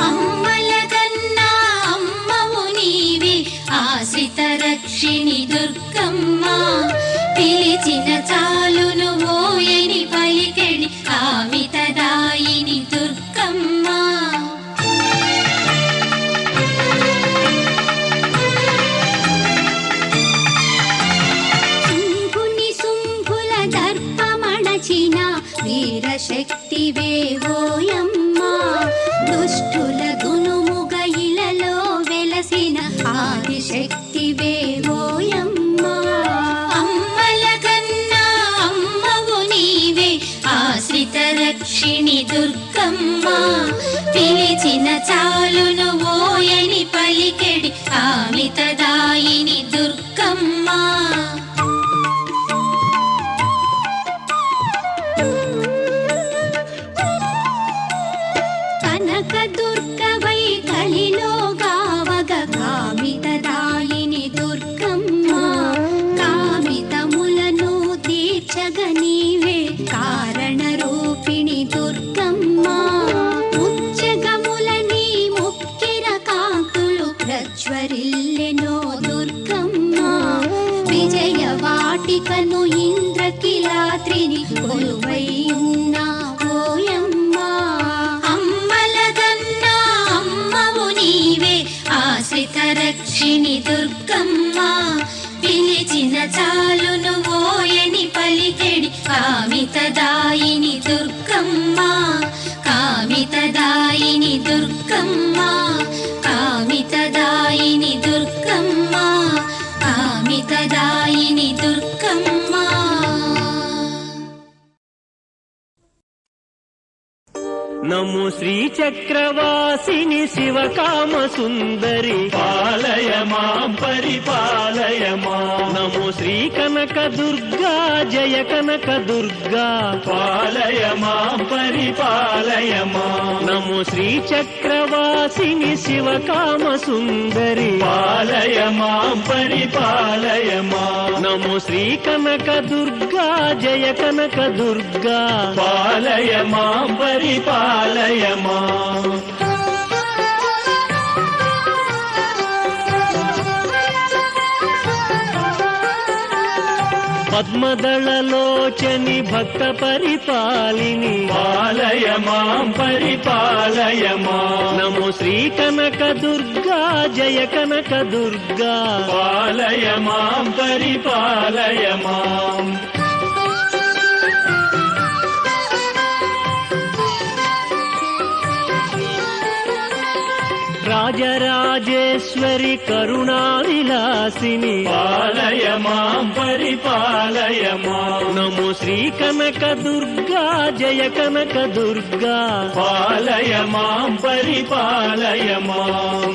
Speaker 6: అమ్మల కన్నా అమ్మవు నీవే ఆశ్రిత రక్షిణి దుర్గమ్మ పిలిచిన చాలును ఓయని పలికెడి కామితదాయిని దుర్గమ్మ శంభుని శుంభుల దర్పమణచిన వీరశక్తివే ఓయమ్మ దుష్టుల గునుముగ ఇలలో వెలసిన ఆదిశక్తివే ఓయమ్మ అమ్మల కన్నా అమ్మవు నీవే ఆశ్రిత రక్షిణి దుర్గమ్మ పిలిచిన చాలును ఓయని పలికెడి కామితదాయిని దుర్గమ్మ కనక దుర్గవై కలిలో గావగ కామితదాయిని దుర్గమ్మ కామితములను తీర్చగ నీవే కారణ రూపిణి దుర్గమ్మ ముచ్చగములని ముక్కిర కాంతులు ప్రజ్వరిల్లెనో దుర్గమ్మ విజయ వాటికను ఇంద్రకిలాత్రిని కొలువై ఉన్నా ఓయమ్మ అమ్మల గన్నా అమ్మవు నీవే ఆశ్రిత రక్షిణి దుర్గమ్మ పిలిచిన చాలును ఓయని పలికెడి కామితదాయిని దుర్గమ్మ కామితదాయిని దుర్గమ్మ కామితదాయిని దుర్గమ్మ కామితదాయిని దుర్గమ్మ
Speaker 4: నమో శ్రీచక్రవాసిని శివకామ సుందరి పాలయ మాం పరిపాలయ మాం నమో శ్రీ కనక దుర్గా జయ కనక దుర్గా పాలయ మాం పరిపాలయ మాం నమో శ్రీచక్రవాసిని శివకామ సుందరి పాలయ మాం పరిపాలయ మాం నమో శ్రీ కనక దుర్గా జయ కనక దుర్గా పాలయ మాం పరిపాలయ మాం పద్మదళలోచని భక్త పరిపాలిని పాలయ మాం పరిపాలయ మాం నమో శ్రీ కనక దుర్గా జయ కనక దుర్గా పాలయ మాం పరిపాలయ మాం రాజరాజేశ్వరి కరుణావిలాసిని పాలయ మాం పరిపాలయ మాం నమో శ్రీ కనక దుర్గా జయ కనక దుర్గా పాలయ మాం పరిపాలయ మాం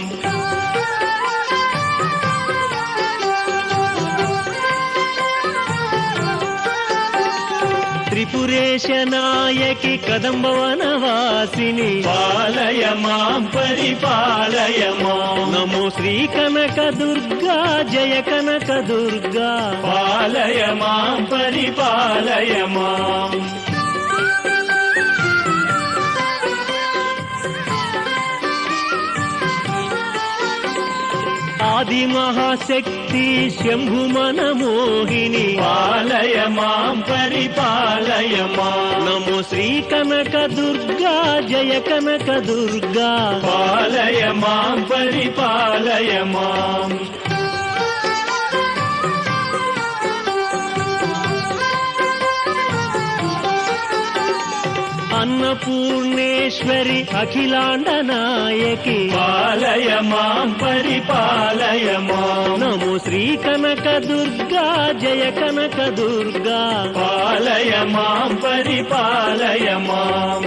Speaker 4: త్రిపురేశ నాయకి కదంబవనవాసిని పాలయ మాం పరిపాలయ మాం నమో శ్రీ కనక దుర్గా జయ కనక దుర్గా పాలయ మాం పరిపాలయ మాం ఆది మహాశక్తి శంభు మనమోహిని పాలయ మాం పరిపాలయ మాం నమో శ్రీ కనక దుర్గా జయ కనక దుర్గా పాలయ మాం పరిపాలయ మాం అన్నపూర్ణేశ్వరి అఖిలాండ నాయకి పాలయ మాం పరిపాలయ మాం నమో శ్రీ కనక దుర్గా జయ కనక దుర్గా పాలయ మాం పరిపాలయ మాం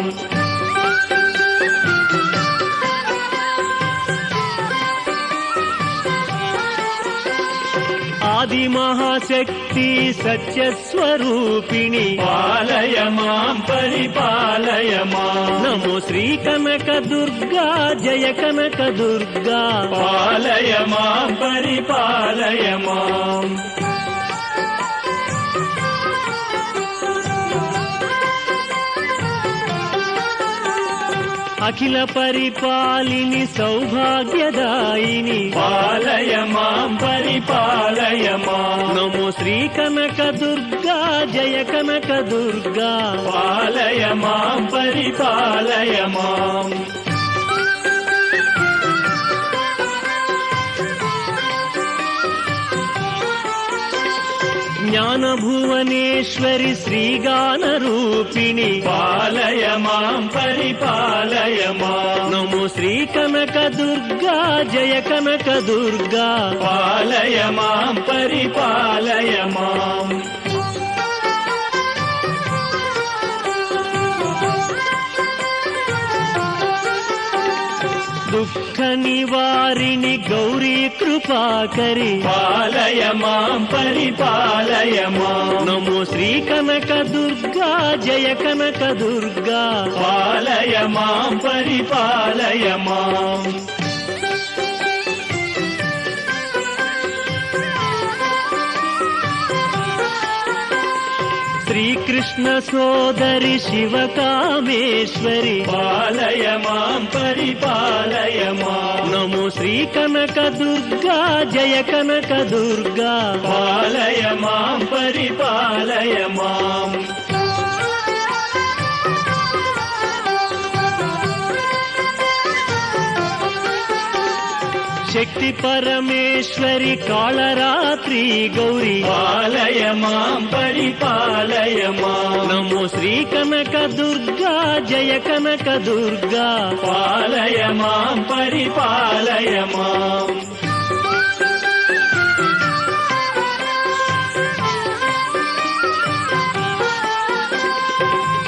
Speaker 4: ఆది మహాశక్తి సత్యస్వరూపిణి పాలయ మాం పరిపాలయ మాం నమో శ్రీ కనక దుర్గా జయ కనక దుర్గా పాలయ మాం పరిపాలయ మాం అఖిల పరిపాలిని సౌభాగ్యదాయిని పాలయ మాం పరిపాలయ మాం నమో శ్రీ కనక దుర్గా జయ కనక దుర్గా పాలయ మాం పరిపాలయ మాం జ్ఞాన భువనేశ్వరి శ్రీగాన రూపిణి పాలయ మాం పరిపాలయ మాం నమో శ్రీ కనక దుర్గా జయ కనక దుర్గా పాలయ మాం పరిపాలయ మాం దుఃఖ నివారిణి గౌరీ కృపాకరి పాలయ మాం పరిపాలయ మాం నమో శ్రీ కనక దుర్గా జయ కనక దుర్గా పాలయ మాం పరిపాలయ మాం శ్రీకృష్ణ సోదరి శివకామేశ్వరి పాలయ మాం పరిపాలయ మాం నమో శ్రీ కనక దుర్గా జయ కనక దుర్గా పాలయ మాం పరిపాలయ మాం శక్తి పరమేశ్వరి కాళరాత్రి గౌరీ పాలయ మాం పరిపాలయ మాం నమో శ్రీ కనక దుర్గా జయ కనక దుర్గా పాలయ మాం పరిపాలయ మాం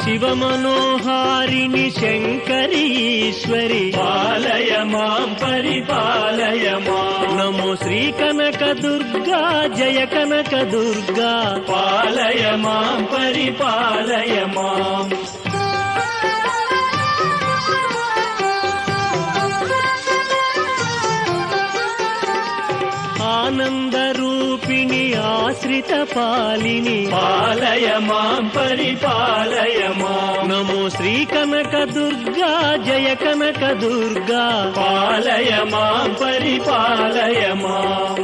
Speaker 4: శివ మనోహారిణి శంకరి ఈశ్వరి పాలయ మాం పరిపాలయ మాం నమో శ్రీ కనక దుర్గా జయ కనక దుర్గా పాలయ మాం పరిపాలయ మాం ఆనంద రూపిణి ఆశ్రిత పాలిని పాలయ మాం పరిపాలయ మాం నమో శ్రీ కనక దుర్గా జయ కనక దుర్గా పాలయ మాం పరిపాలయ మాం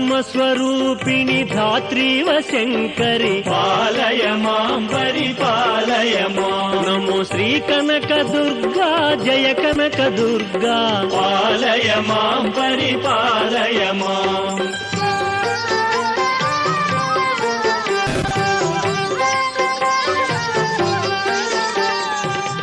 Speaker 4: ధర్మస్వరూపిణి ధాత్రీవ శంకరి పాలయ మాం పరిపాలయ మాం నమో శ్రీ కనక దుర్గా జయ కనక దుర్గా పాలయ మాం పరిపాలయ మాం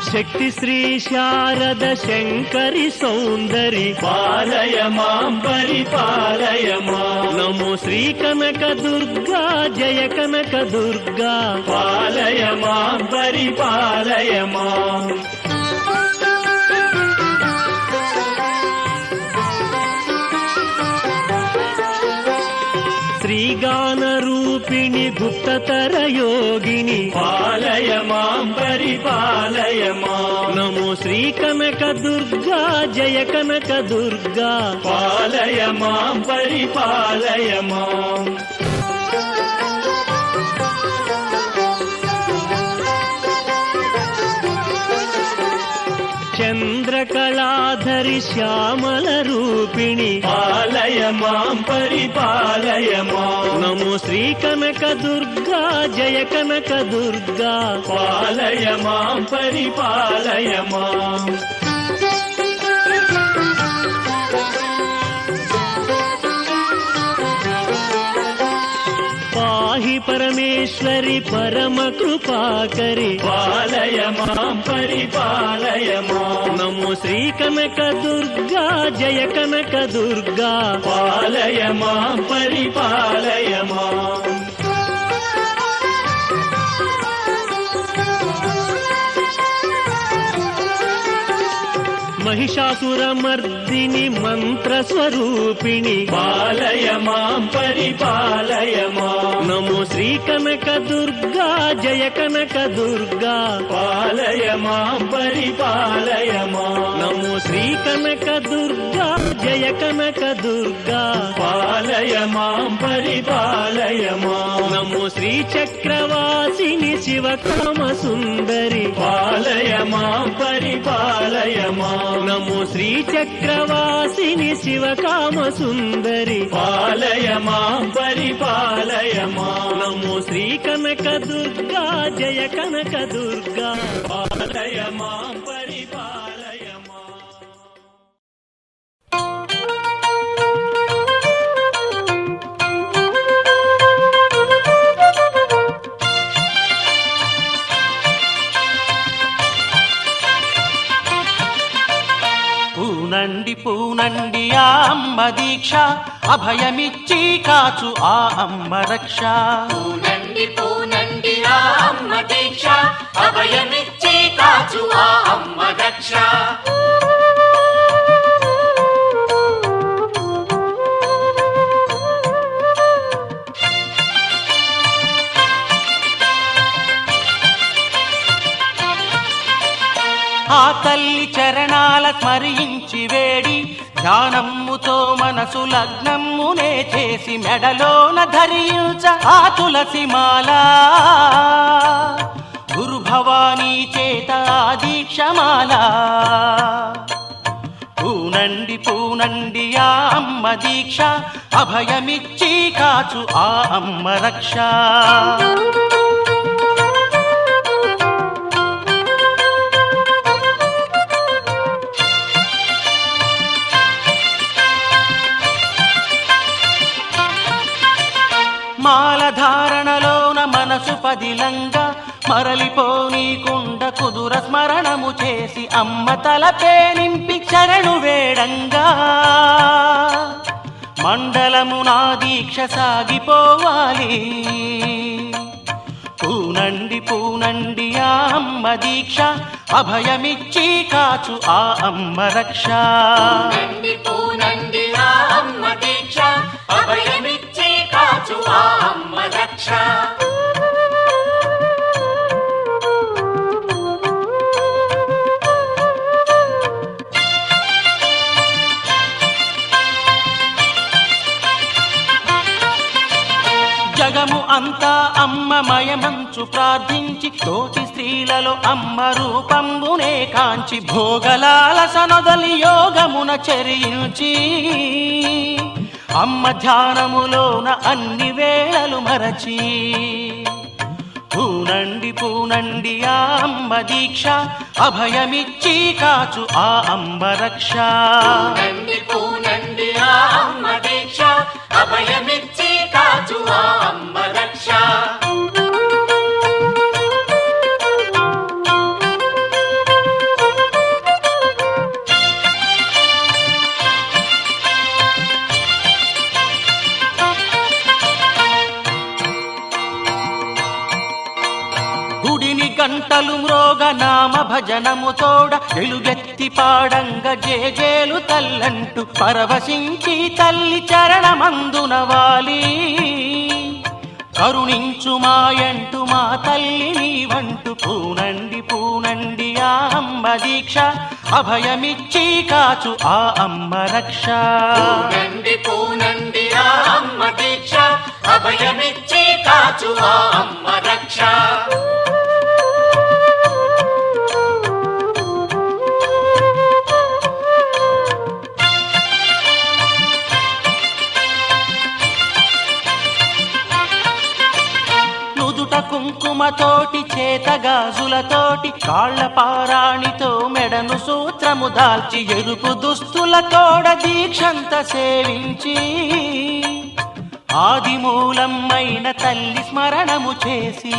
Speaker 4: శక్తి శ్రీ శారద శంకరి సౌందరి పాలయ మాం పరిపాలయ మాం నమో శ్రీ కనక దుర్గా జయ కనక దుర్గా పాలయ మాం పరిపాలయ మాం శ్రీగాన రూపిణి గుప్తతర యోగిని పాలయ మాం పరిపాలయ మాం నమో శ్రీ కనక దుర్గా జయ కనక దుర్గా పాలయ మాం పరిపాలయ మాం చంద్రకళాధరి శ్యామల రూపిణి పాలయ మాం పరిపాలయ మాం నమో శ్రీ కనక దుర్గా జయ కనక దుర్గా పాలయ మాం పరిపాలయ మాం పాహి పరమేశ్వరి పరమ కృపాకరి పాలయ మాం పరిపాలయ మాం నమో శ్రీ కనక దుర్గా జయ కనక దుర్గా పాలయ మాం పరిపాలయ మాం महिषासुरमर्दिनि मन्त्रस्वरूपिणि पालय मां परिपालय मां नमो श्रीकनकदुर्गा जय कनकदुर्गा पालय मां परिपालय मां नमो श्रीकनकदुर्गा जय कनकदुर्गा पालय मां परिपालय मां नमो श्रीचक्रवासिनि शिवकामसुन्दरि पालय मां परिपालय मां नमो श्रीचक्रवासिनि शिवकामसुन्दरि पालय मां परिपालय मां नमो श्रीकनकदुर्गा जय कनकदुर्गा पालय मां परिपालय मां
Speaker 1: పూనండి పూనండి ఆ అమ్మ దీక్ష అభయమిచ్చి కాచు ఆ అమ్మ రక్ష
Speaker 2: పూనండి పూనండి ఆ అమ్మ దీక్ష అభయమిచ్చి కాచు ఆ అమ్మ రక్ష
Speaker 1: ఆ తల్లి చరణాల స్మరించి వేడి ధ్యానమ్ముతో మనసు లగ్నమ్మునే చేసి మెడలోన ధరించ ఆ తులసి మాల గురు భవానీ చేత ఆ దీక్షమాల పూనండి పూనండి ఆ అమ్మ దీక్ష అభయమిచ్చి కాచు ఆ అమ్మ రక్ష మాలధారణలోన మనసు పదిలంగా మరలిపోనీకుండ కుదుర స్మరణము చేసి అమ్మ తలపే నింపి శరణు వేడంగా మండలము నా దీక్ష సాగిపోవాలి పూనండి పూనండి ఆ అమ్మ దీక్ష అభయమిచ్చి కాచు ఆ అమ్మ రక్ష
Speaker 2: పూనండి పూనండి ఆ అమ్మ దీక్ష అభయమిచ్చి కాచు ఆ అమ్మ రక్ష
Speaker 1: జగము అంతా అమ్మమయమంచు ప్రార్థించి తోటి స్త్రీలలో అమ్మ రూపంబునే కాంచి భోగలాలసనొదలి యోగమున చరించి అమ్మ ధ్యానములోన అన్ని వేళలు మరచి పూనండి పూనండి ఆ అమ్మ దీక్ష అభయమిచ్చి కాచు ఆ అమ్మ రక్ష
Speaker 2: పూనండి పూనండి ఆ అమ్మ దీక్ష అభయమిచ్చి కాచు ఆ అమ్మ రక్ష
Speaker 1: గుడిని గంటలు మ్రోగ నామ భజనము తోడ వెలుగెత్తి పాడంగ జేజేలు తల్లంటూ పరవశించి తల్లి చరణమందున వాలి కరుణించు మాయంటూ మా తల్లి నీవంటూ పూనండి పూనండి ఆ అమ్మ దీక్ష అభయమిచ్చి కాచు ఆ అమ్మ రక్ష
Speaker 2: పూనండి పూనండి ఆ అమ్మ దీక్ష అభయమిచ్చి కాచు ఆ అమ్మ రక్ష
Speaker 1: నుదుట కుంకుమతోటి చేతగాజులతోటి కాళ్ల పారాణితో మెడను సూత్రము దాల్చి ఎరుపు దుస్తులతోడ దీక్షంత సేవించి ఆదిమూలమైన తల్లి స్మరణము చేసి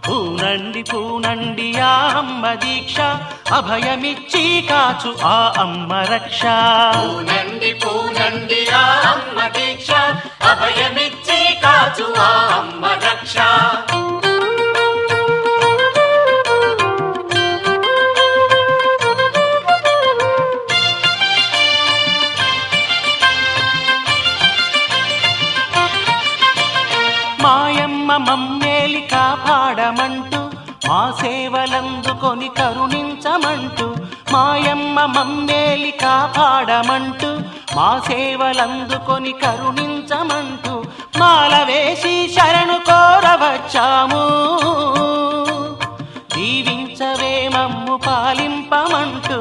Speaker 1: పూనండి పూనండి ఆ అమ్మ దీక్ష అభయమిచ్చి కాచు ఆ అమ్మ రక్ష
Speaker 2: పూనండి పూనండి ఆ అమ్మ దీక్ష అభయమిచ్చి కాచు ఆ అమ్మ రక్ష
Speaker 1: మమ్మేలి కాపాడమంటూ మా సేవలందుకొని కరుణించమంటూ మాయమ్మ మమ్మేలి కాపాడమంటూ మా సేవలందుకొని కరుణించమంటూ మాల వేసి శరణు కోరవచ్చాము దీవించవే మమ్ము పాలింపమంటూ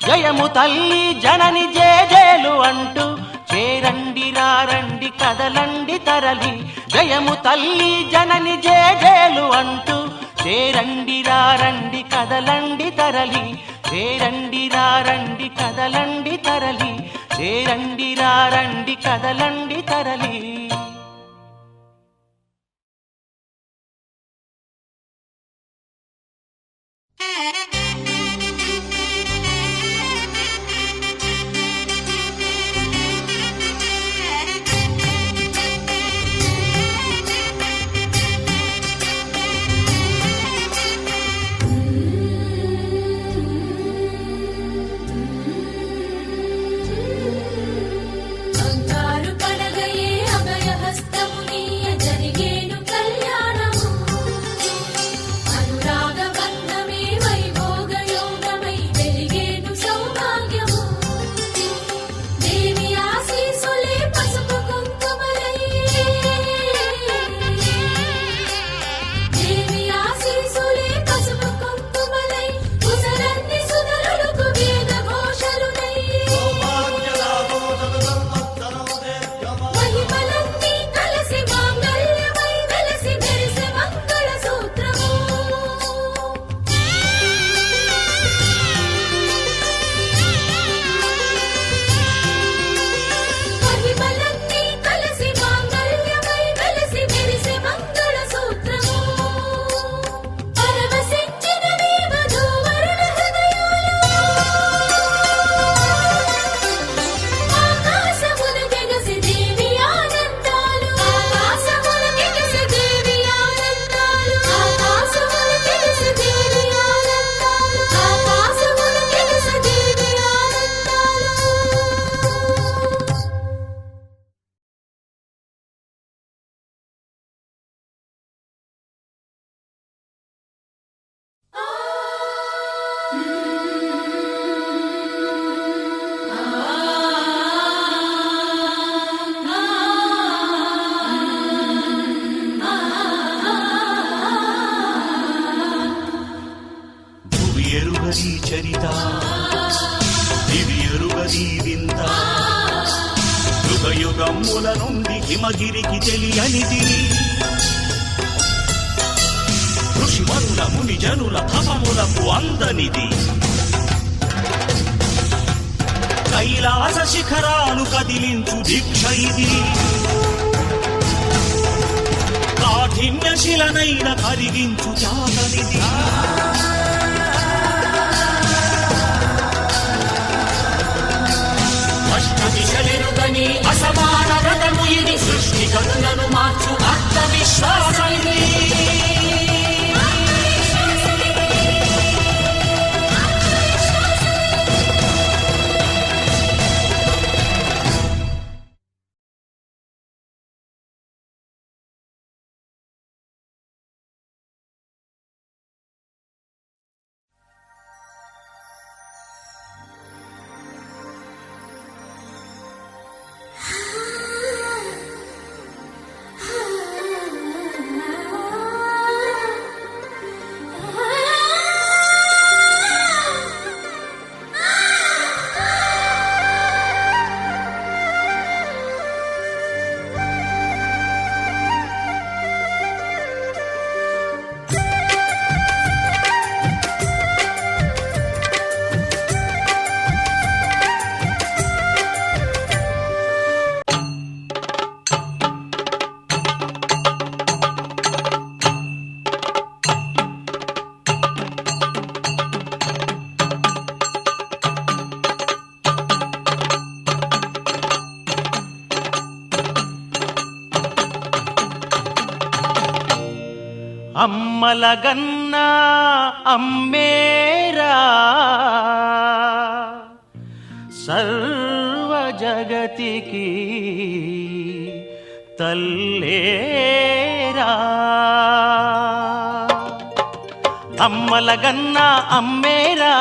Speaker 1: జయము తల్లి జనని జేజేలు అంటూ చేరండి రారండి కదలండి తరలి జయము తల్లి జనని జేజేలు అంటూ చేరండి రారండి కదలండి తరలి చేరండి రారండి కదలండి తరలి చేరండి రారండి కదలండి తరలి.
Speaker 6: బంగారు పడగయే అభయహస్తమునీయ జరిగేను కళ్యాణము అనురాగ బంధమే వైభోగ యోగమై వెలిగేను సౌభాగ్యము దేవి ఆశీసులే పసుపు కుంకుమలై దేవి ఆశీసులే పసుపు కుంకుమలై కుసలన్ని సుధరులకు వేద ఘోషలునై మహిమలన్నీ కలసి మాంగళ్యమై వెలసి మెరిసే మంగళ సూత్రము మహిమలన్నీ కలసి మాంగళ్యమై వెలసి మెరిసే మంగళ సూత్రము పరవశించినవి వధూవరుల హృదయాలు ఆకాశమున జగసి దేవి ఆనందాలు ఆకాశమున జగసి దేవి ఆనందాలు ఆకాశమున జగసి దేవి ఆనందాలు ఆకాశమున జగసి దేవి ఆనందాలు.
Speaker 1: భువి ఎరుగని చరిత దివి ఎరుగని వింత యుగ యుగముల నుండి హిమగిరికి తెలియనిది ఋషిమరుల ముని జనుల తపములకు అందనిది కైలాస శిఖరాలు కదిలించు దీక్ష ఇది కాఠిన్య శిలనైన కరిగించు త్యాగనిది
Speaker 2: అష్టదిశలెరుగని అసమాన వ్రతము ఇది సృష్టి గతులను మార్చు ఆత్మవిశ్వాసమిది
Speaker 1: అమ్మలగన్నా అమ్మేరా సర్వ జగతికి తల్లేరా అమ్మలగన్న అమ్మేరా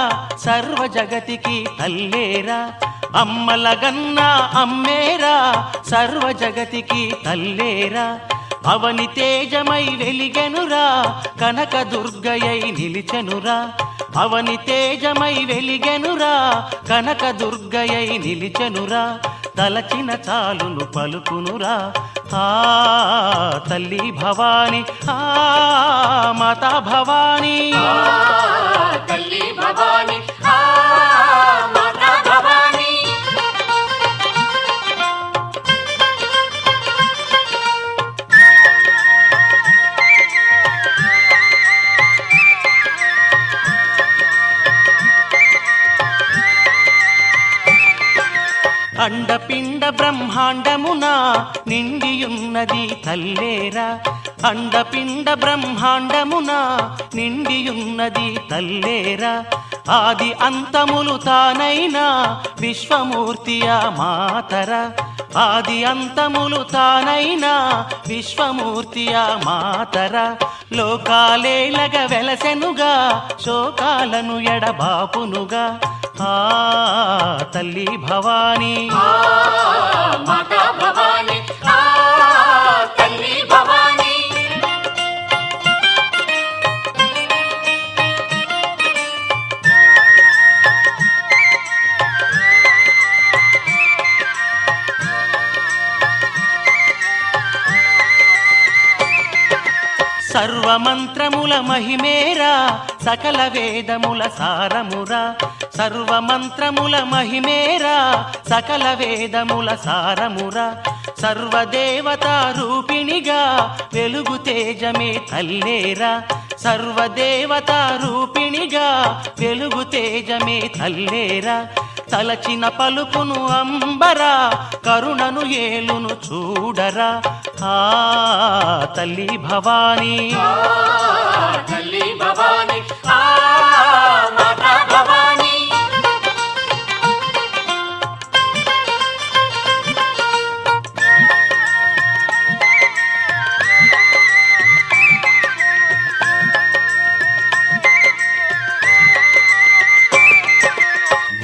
Speaker 1: సర్వ జగతికి తల్లేరా అమ్మలగన్న అమ్మేరా సర్వ జగతికి తల్లేరా అవని తేజమై వెలిగెనురా కనక దుర్గయై నిలిచెనురా అవని తేజమై వెలిగెనురా కనక దుర్గయై నిలిచెనురా తలచిన చాలును పలుకునురా ఆ తల్లి భవాని ఆ మాతా భవాని
Speaker 2: తల్లి భవాని మాతా భవాని
Speaker 1: అండపిండ బ్రహ్మాండమున నిండియున్నది తల్లేరా అండపిండ బ్రహ్మాండమున నిండియున్నది తల్లేరా ఆది అంతములు తానైనా విశ్వమూర్తియా మాతరా ఆది అంతములు తానైనా విశ్వమూర్తియా మాతరా లోకాలేలగ వెలసెనుగా శోకాలను ఎడబాపునుగా ఆ తల్లి భవాని
Speaker 2: మాతా భవాని తల్లి భవాని
Speaker 1: సర్వమంత్రముల మహిమేరా సకల వేదముల సారమురా సర్వమంత్రముల మహిమేరా సకల వేదముల సారమురా సర్వదేవతా రూపిణిగా వెలుగు తేజమే తల్లేరా సర్వదేవతా రూపిణిగా వెలుగు తేజమే తల్లేరా తలచిన పలుకును అంబరా కరుణను ఏలును చూడరా ఆ తల్లి భవాని
Speaker 2: తల్లి భవాని మాతా భవాని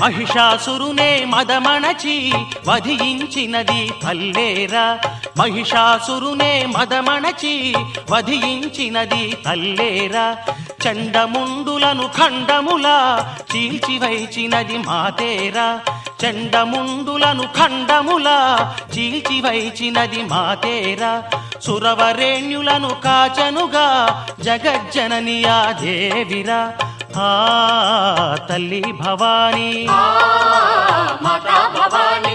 Speaker 1: మహిషాసురునే మదమణచి వధించినది తల్లేరా మహిషాసురునే మదమణచి వధించినది తల్లేరా చండముండులను ఖండములా చీల్చివైచినది మాతేరా చండముండులను ఖండములా చీల్చివైచినది మాతేరా సురవరేణ్యులను కాచనుగా జగజ్జననియా దేవిరా ఆ తల్లి భవాని
Speaker 2: మాతా భవాని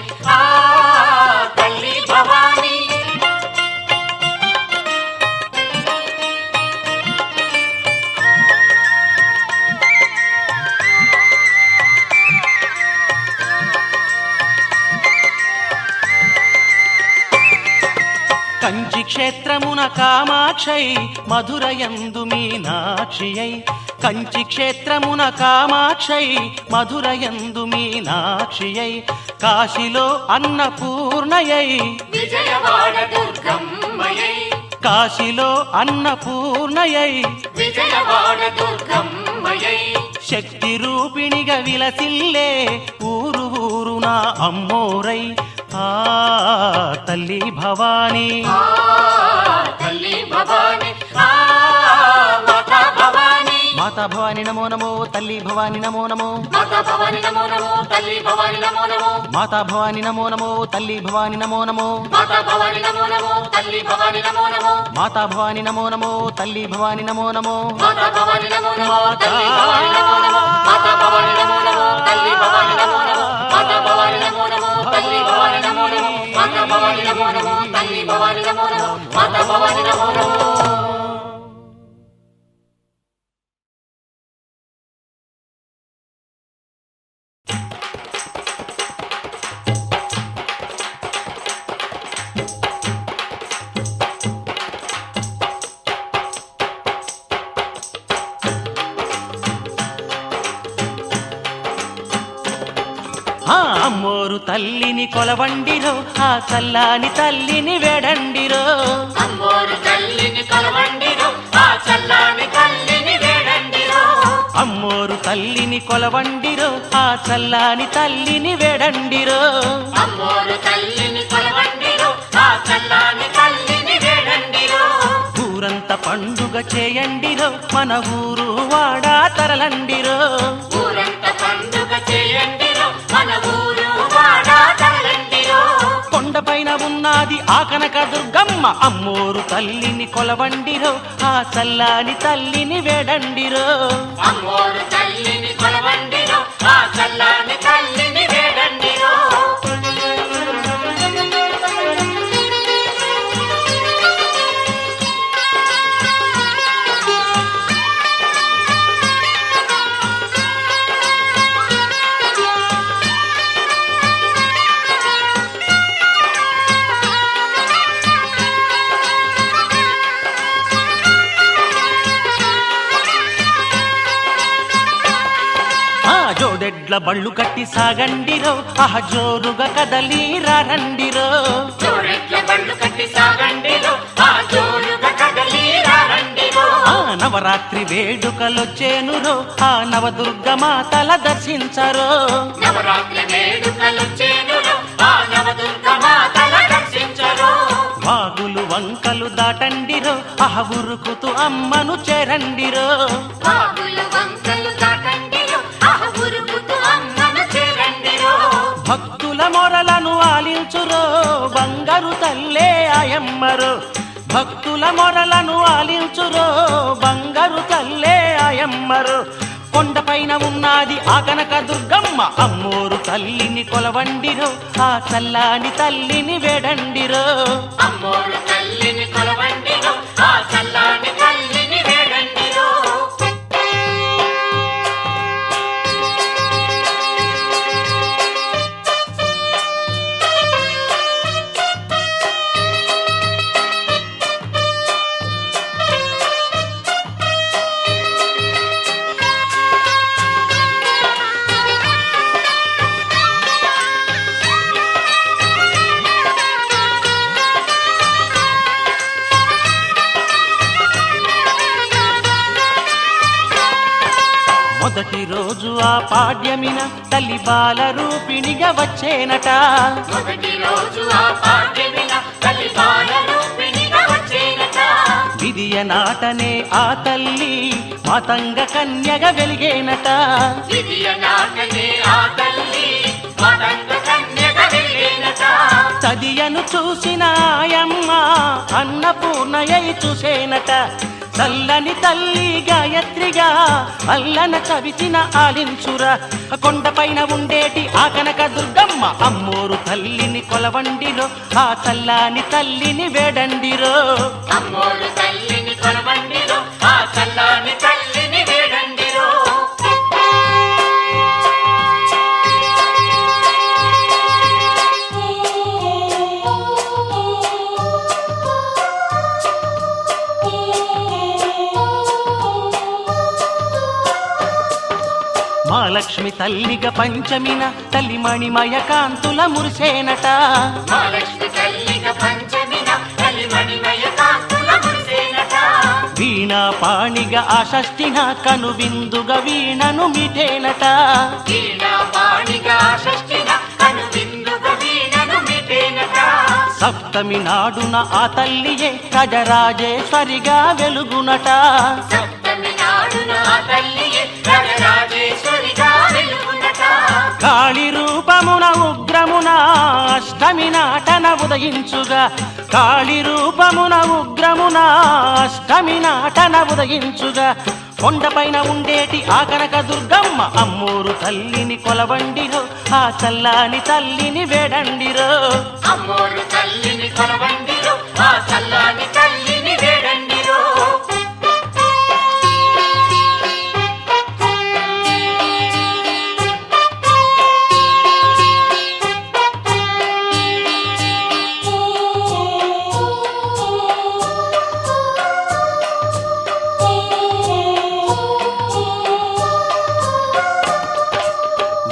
Speaker 2: తల్లి భవాని
Speaker 1: కంచి క్షేత్రమున కామాక్షై మధురయందు మీనాక్షియై కంచి క్షేత్రమున కామాక్షై మధురయందు మీనాక్షియై కాశీలో అన్నపూర్ణయై
Speaker 2: విజయవాడ దుర్గమ్మయై
Speaker 1: కాశీలో అన్నపూర్ణయై
Speaker 2: విజయవాడ దుర్గమ్మయై
Speaker 1: శక్తి రూపిణిగా విలసిల్లే ఊరు ఊరున అమ్మోరై ఆ తల్లి భవాని
Speaker 2: తల్లి భవాని మాతా భవాని
Speaker 1: మాతా భవాని నమో నమో తల్లి భవాని నమో నమో
Speaker 2: మాతా భవాని నమో నమో తల్లి భవాని నమో నమో
Speaker 1: మాతా భవాని నమో నమో తల్లి భవాని నమో నమో
Speaker 2: మాతా భవాని నమో నమో తల్లి భవాని నమో నమో
Speaker 1: మాతా భవాని నమో నమో తల్లి భవాని నమో నమో
Speaker 2: మాతా భవాని నమో నమో తల్లి భవాని నమో నమో మాతా భవాని నమో నమో తల్లి భవాని నమో నమో మాతా భవాని నమో నమో తల్లి భవాని నమో నమో మాతా భవాని నమో నమో తల్లి భవాని నమో నమో మాతా భవాని నమో నమో
Speaker 1: ఆ అమ్మోరు తల్లిని కొలవండిరో ఆ చల్లాని తల్లిని వేడండిరో
Speaker 2: అమ్మోరు తల్లిని కొలవండిరో ఆ చల్లాని తల్లిని వేడండిరో
Speaker 1: అమ్మోరు తల్లిని కొలవండిరో ఆ చల్లాని తల్లిని వేడండిరో
Speaker 2: అమ్మోరు తల్లిని కొలవండిరో ఆ చల్లాని తల్లిని వేడండిరో
Speaker 1: ఊరంత పండుగ చేయండిరో మన ఊరు వాడా తరలండిరో
Speaker 2: ఊరంత పండుగ చేయండిరో మన ఊరు వాడా తరలండిరో
Speaker 1: కొండపైన ఉన్నది ఆ కనక దుర్గమ్మ అమ్మోరు తల్లిని కొలవండిరో ఆ చల్లాని తల్లిని వేడండిరో
Speaker 2: అమ్మోరు తల్లిని కొలవండిరో ఆ చల్లాని తల్లిని వేడండిరో
Speaker 1: ఆ జోడెడ్ల బళ్ళు కట్టి సాగండిరో ఆహ జోరుగా కదలి రండిరో
Speaker 2: జోడెట్ల బళ్ళు కట్టి సాగండిరో ఆ జోరుగా కదలి రండిరో
Speaker 1: ఆ నవరాత్రి వేడుకలొచ్చేనురో ఆ నవదుర్గమాతల దర్శించరో
Speaker 2: నవరాత్రి వేడుకలొచ్చేనురో ఆ నవదుర్గ మాతల దర్శించరో
Speaker 1: వాగులు వంకలు దాటండిరో ఆహ ఉరుకుతూ అమ్మను చేరండిరో
Speaker 2: వాగులు వంకలు దాటండిరో ఆ ఉరుకుతూ అమ్మను చేరండిరో
Speaker 1: భక్తుల మొరలను ఆలించురో బంగారు తల్లే ఆయమ్మరో భక్తుల మొరలను ఆలించురో బంగారు తల్లే ఆయమ్మరో కొండపైన ఉన్నది ఆ కనక దుర్గమ్మ అమ్మోరు తల్లిని కొలవండిరో ఆ చల్లాని తల్లిని వేడండిరో
Speaker 2: అమ్మోరు తల్లిని కొలవండిరో ఆ చల్లాని తల్లిని వేడండిరో
Speaker 1: మొదటి రోజు ఆ పాడ్యమిన తల్లి బాల రూపిణిగా వచ్చేనట
Speaker 2: మొదటి రోజు ఆ పాడ్యమిన తల్లి బాల రూపిణిగా వచ్చేనట
Speaker 1: విధియ నాటనే ఆ తల్లి మాతంగ కన్యగా వెలిగేనట
Speaker 2: విధియ నాటనే ఆ తల్లి మదంగ కన్యగా వెలిగేనట
Speaker 1: తదియను చూసిన ఆయమ్మ అన్నపూర్ణయ్య చూసేనట చల్లని తల్లి గాయత్రిగా అల్లన కవిచిన ఆలించురా కొండపైన ఉండేటి ఆ కనక దుర్గమ్మ అమ్మోరు తల్లిని కొలవండిరో ఆ చల్లాని తల్లిని వేడండిరో
Speaker 2: అమ్మోరు తల్లిని కొలవండిరో ఆ చల్లాని తల్లిని వేడండిరో
Speaker 1: మహాలక్ష్మి తల్లిగా పంచమిన తల్లి మణిమయ కాంతుల మురిసేనట
Speaker 2: మహాలక్ష్మి తల్లిగా పంచమిన తల్లి మణిమయ కాంతుల మురిసేనట
Speaker 1: వీణా పాణిగా ఆ షష్ఠిన కను విందుగా వీణను మిటేనట
Speaker 2: వీణా పాణిగా షష్ఠిన కను విందుగా వీణను మిటేనట
Speaker 1: సప్తమి నాడున ఆ తల్లియే రాజరాజేశ్వరిగా వెలుగునట
Speaker 2: సప్తమి నాడున ఆ తల్లియే రాజరాజేశ్వరిగా వెలుగునట
Speaker 1: కాళి రూపమున ఉగ్రమున అష్టమి నాటన ఉదయించుగా కాళి రూపమున ఉగ్రమున అష్టమి నాటన ఉదయించుగా కొండపైన ఉండేటి ఆ కనక దుర్గమ్మ అమ్మోరు తల్లిని కొలవండిరో ఆ చల్లాని తల్లిని వేడండిరో
Speaker 2: అమ్మోరు తల్లిని కొలవండిరో ఆ చల్లాని తల్లిని వేడండిరో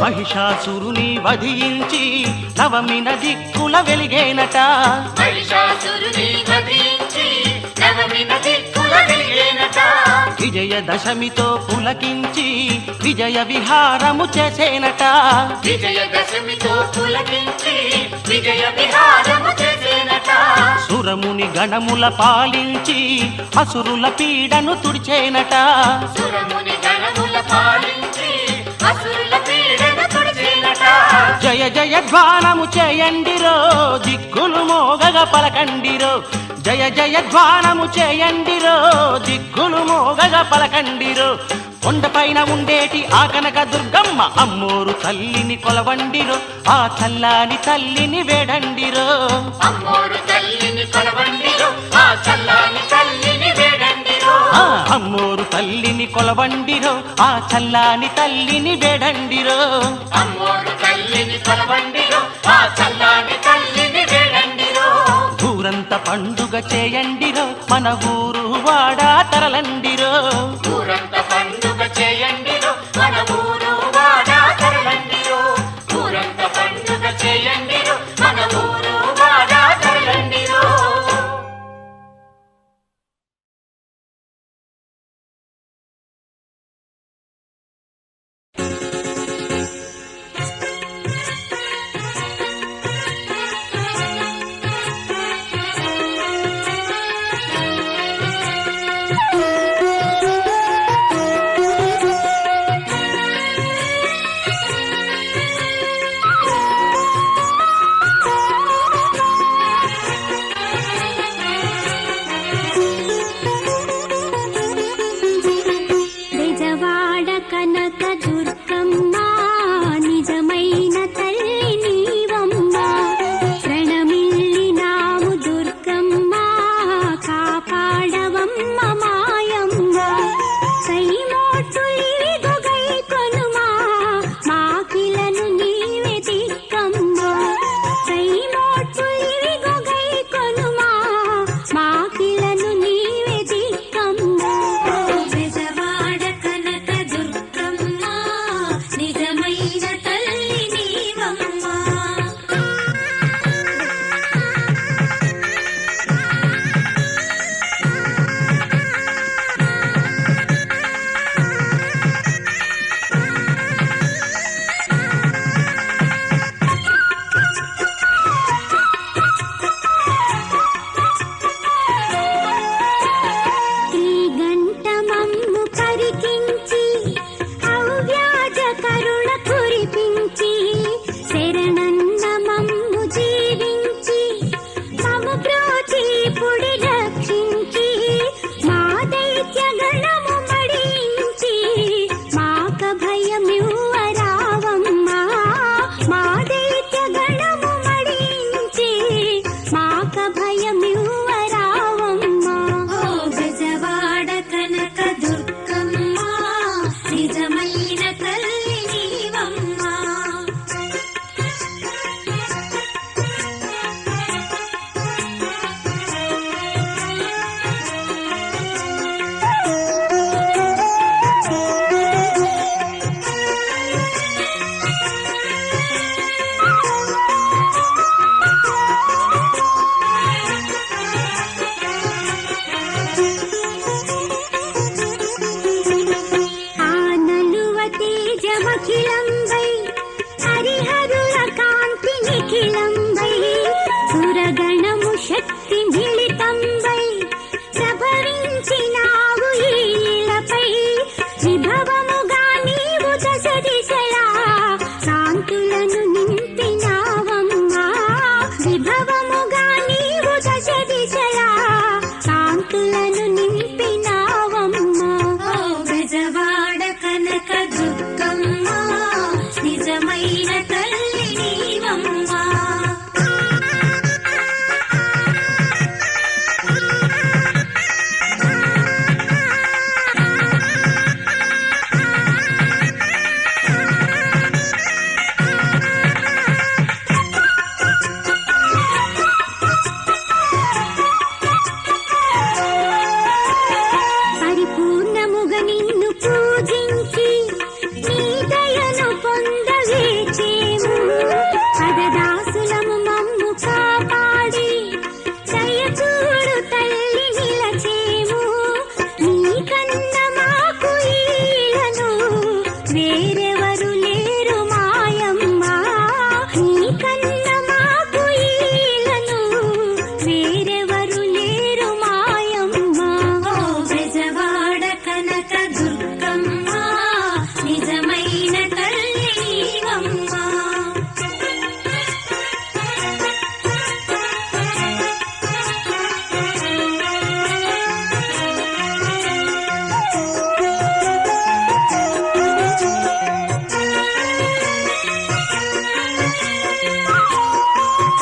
Speaker 1: మహిషాసురుని వధించి నవమిన దిక్కుల వెలిగేనట
Speaker 2: మహిషాసురుని వధించి నవమిన దిక్కుల వెలిగేనట
Speaker 1: విజయదశమితో పులకించి విజయ విహారము చేసేనట
Speaker 2: విజయదశమితో పులకించి విజయ విహారము చేసేనట
Speaker 1: సురముని గణముల పాలించి అసురుల పీడను తుడిచేనట
Speaker 2: సురముని గణముల పాలించి అసురుల పీడను తుడిచేనట
Speaker 1: జయ జయ ధ్వానము చేయండిరో దిక్కులు మోగగ పలకండిరో జయ జయ ధ్వానము చేయండిరో దిక్కులు మోగగ పలకండిరో కొండపైన ఉండేటి ఆ కనక దుర్గమ్మ అమ్మోరు తల్లిని కొలవండిరో ఆ చల్లాని తల్లిని వేడండిరో
Speaker 2: అమ్మోరు తల్లిని కొలవండిరో ఆ చల్లాని తల్లిని వేడండిరో
Speaker 1: ఆ అమ్మోరు తల్లిని కొలవండిరో ఆ చల్లాని తల్లిని వేడండిరో
Speaker 2: అమ్మోరు తల్లిని కొలవండిరో ఆ చల్లాని తల్లిని వేడండిరో
Speaker 1: ఊరంత పండుగ చేయండిరో మన ఊరు వాడా తరలండిరో
Speaker 2: ఊరంత పండుగ చేయండిరో మన ఊరు వాడ తరలండిరో ఊరంత పండుగ చేయండిరో మన ఊరు వాడ తరలండిరో
Speaker 6: బెజవాడ కనక దుర్గమ్మ నిజమైన తల్లి నీవమ్మ శరణమిల్లినావు దుర్గమ్మ కాపాడవమ్మ మాయమ్మ సైమోటులివి గొగై కొనుమా మాకిలను నీవే దిక్కమ్మ సైమోటులివి గొగై కొనుమా మాకిలను నీవే దిక్కమ్మ బెజవాడ కనక దుర్గమ్మ నిజమైన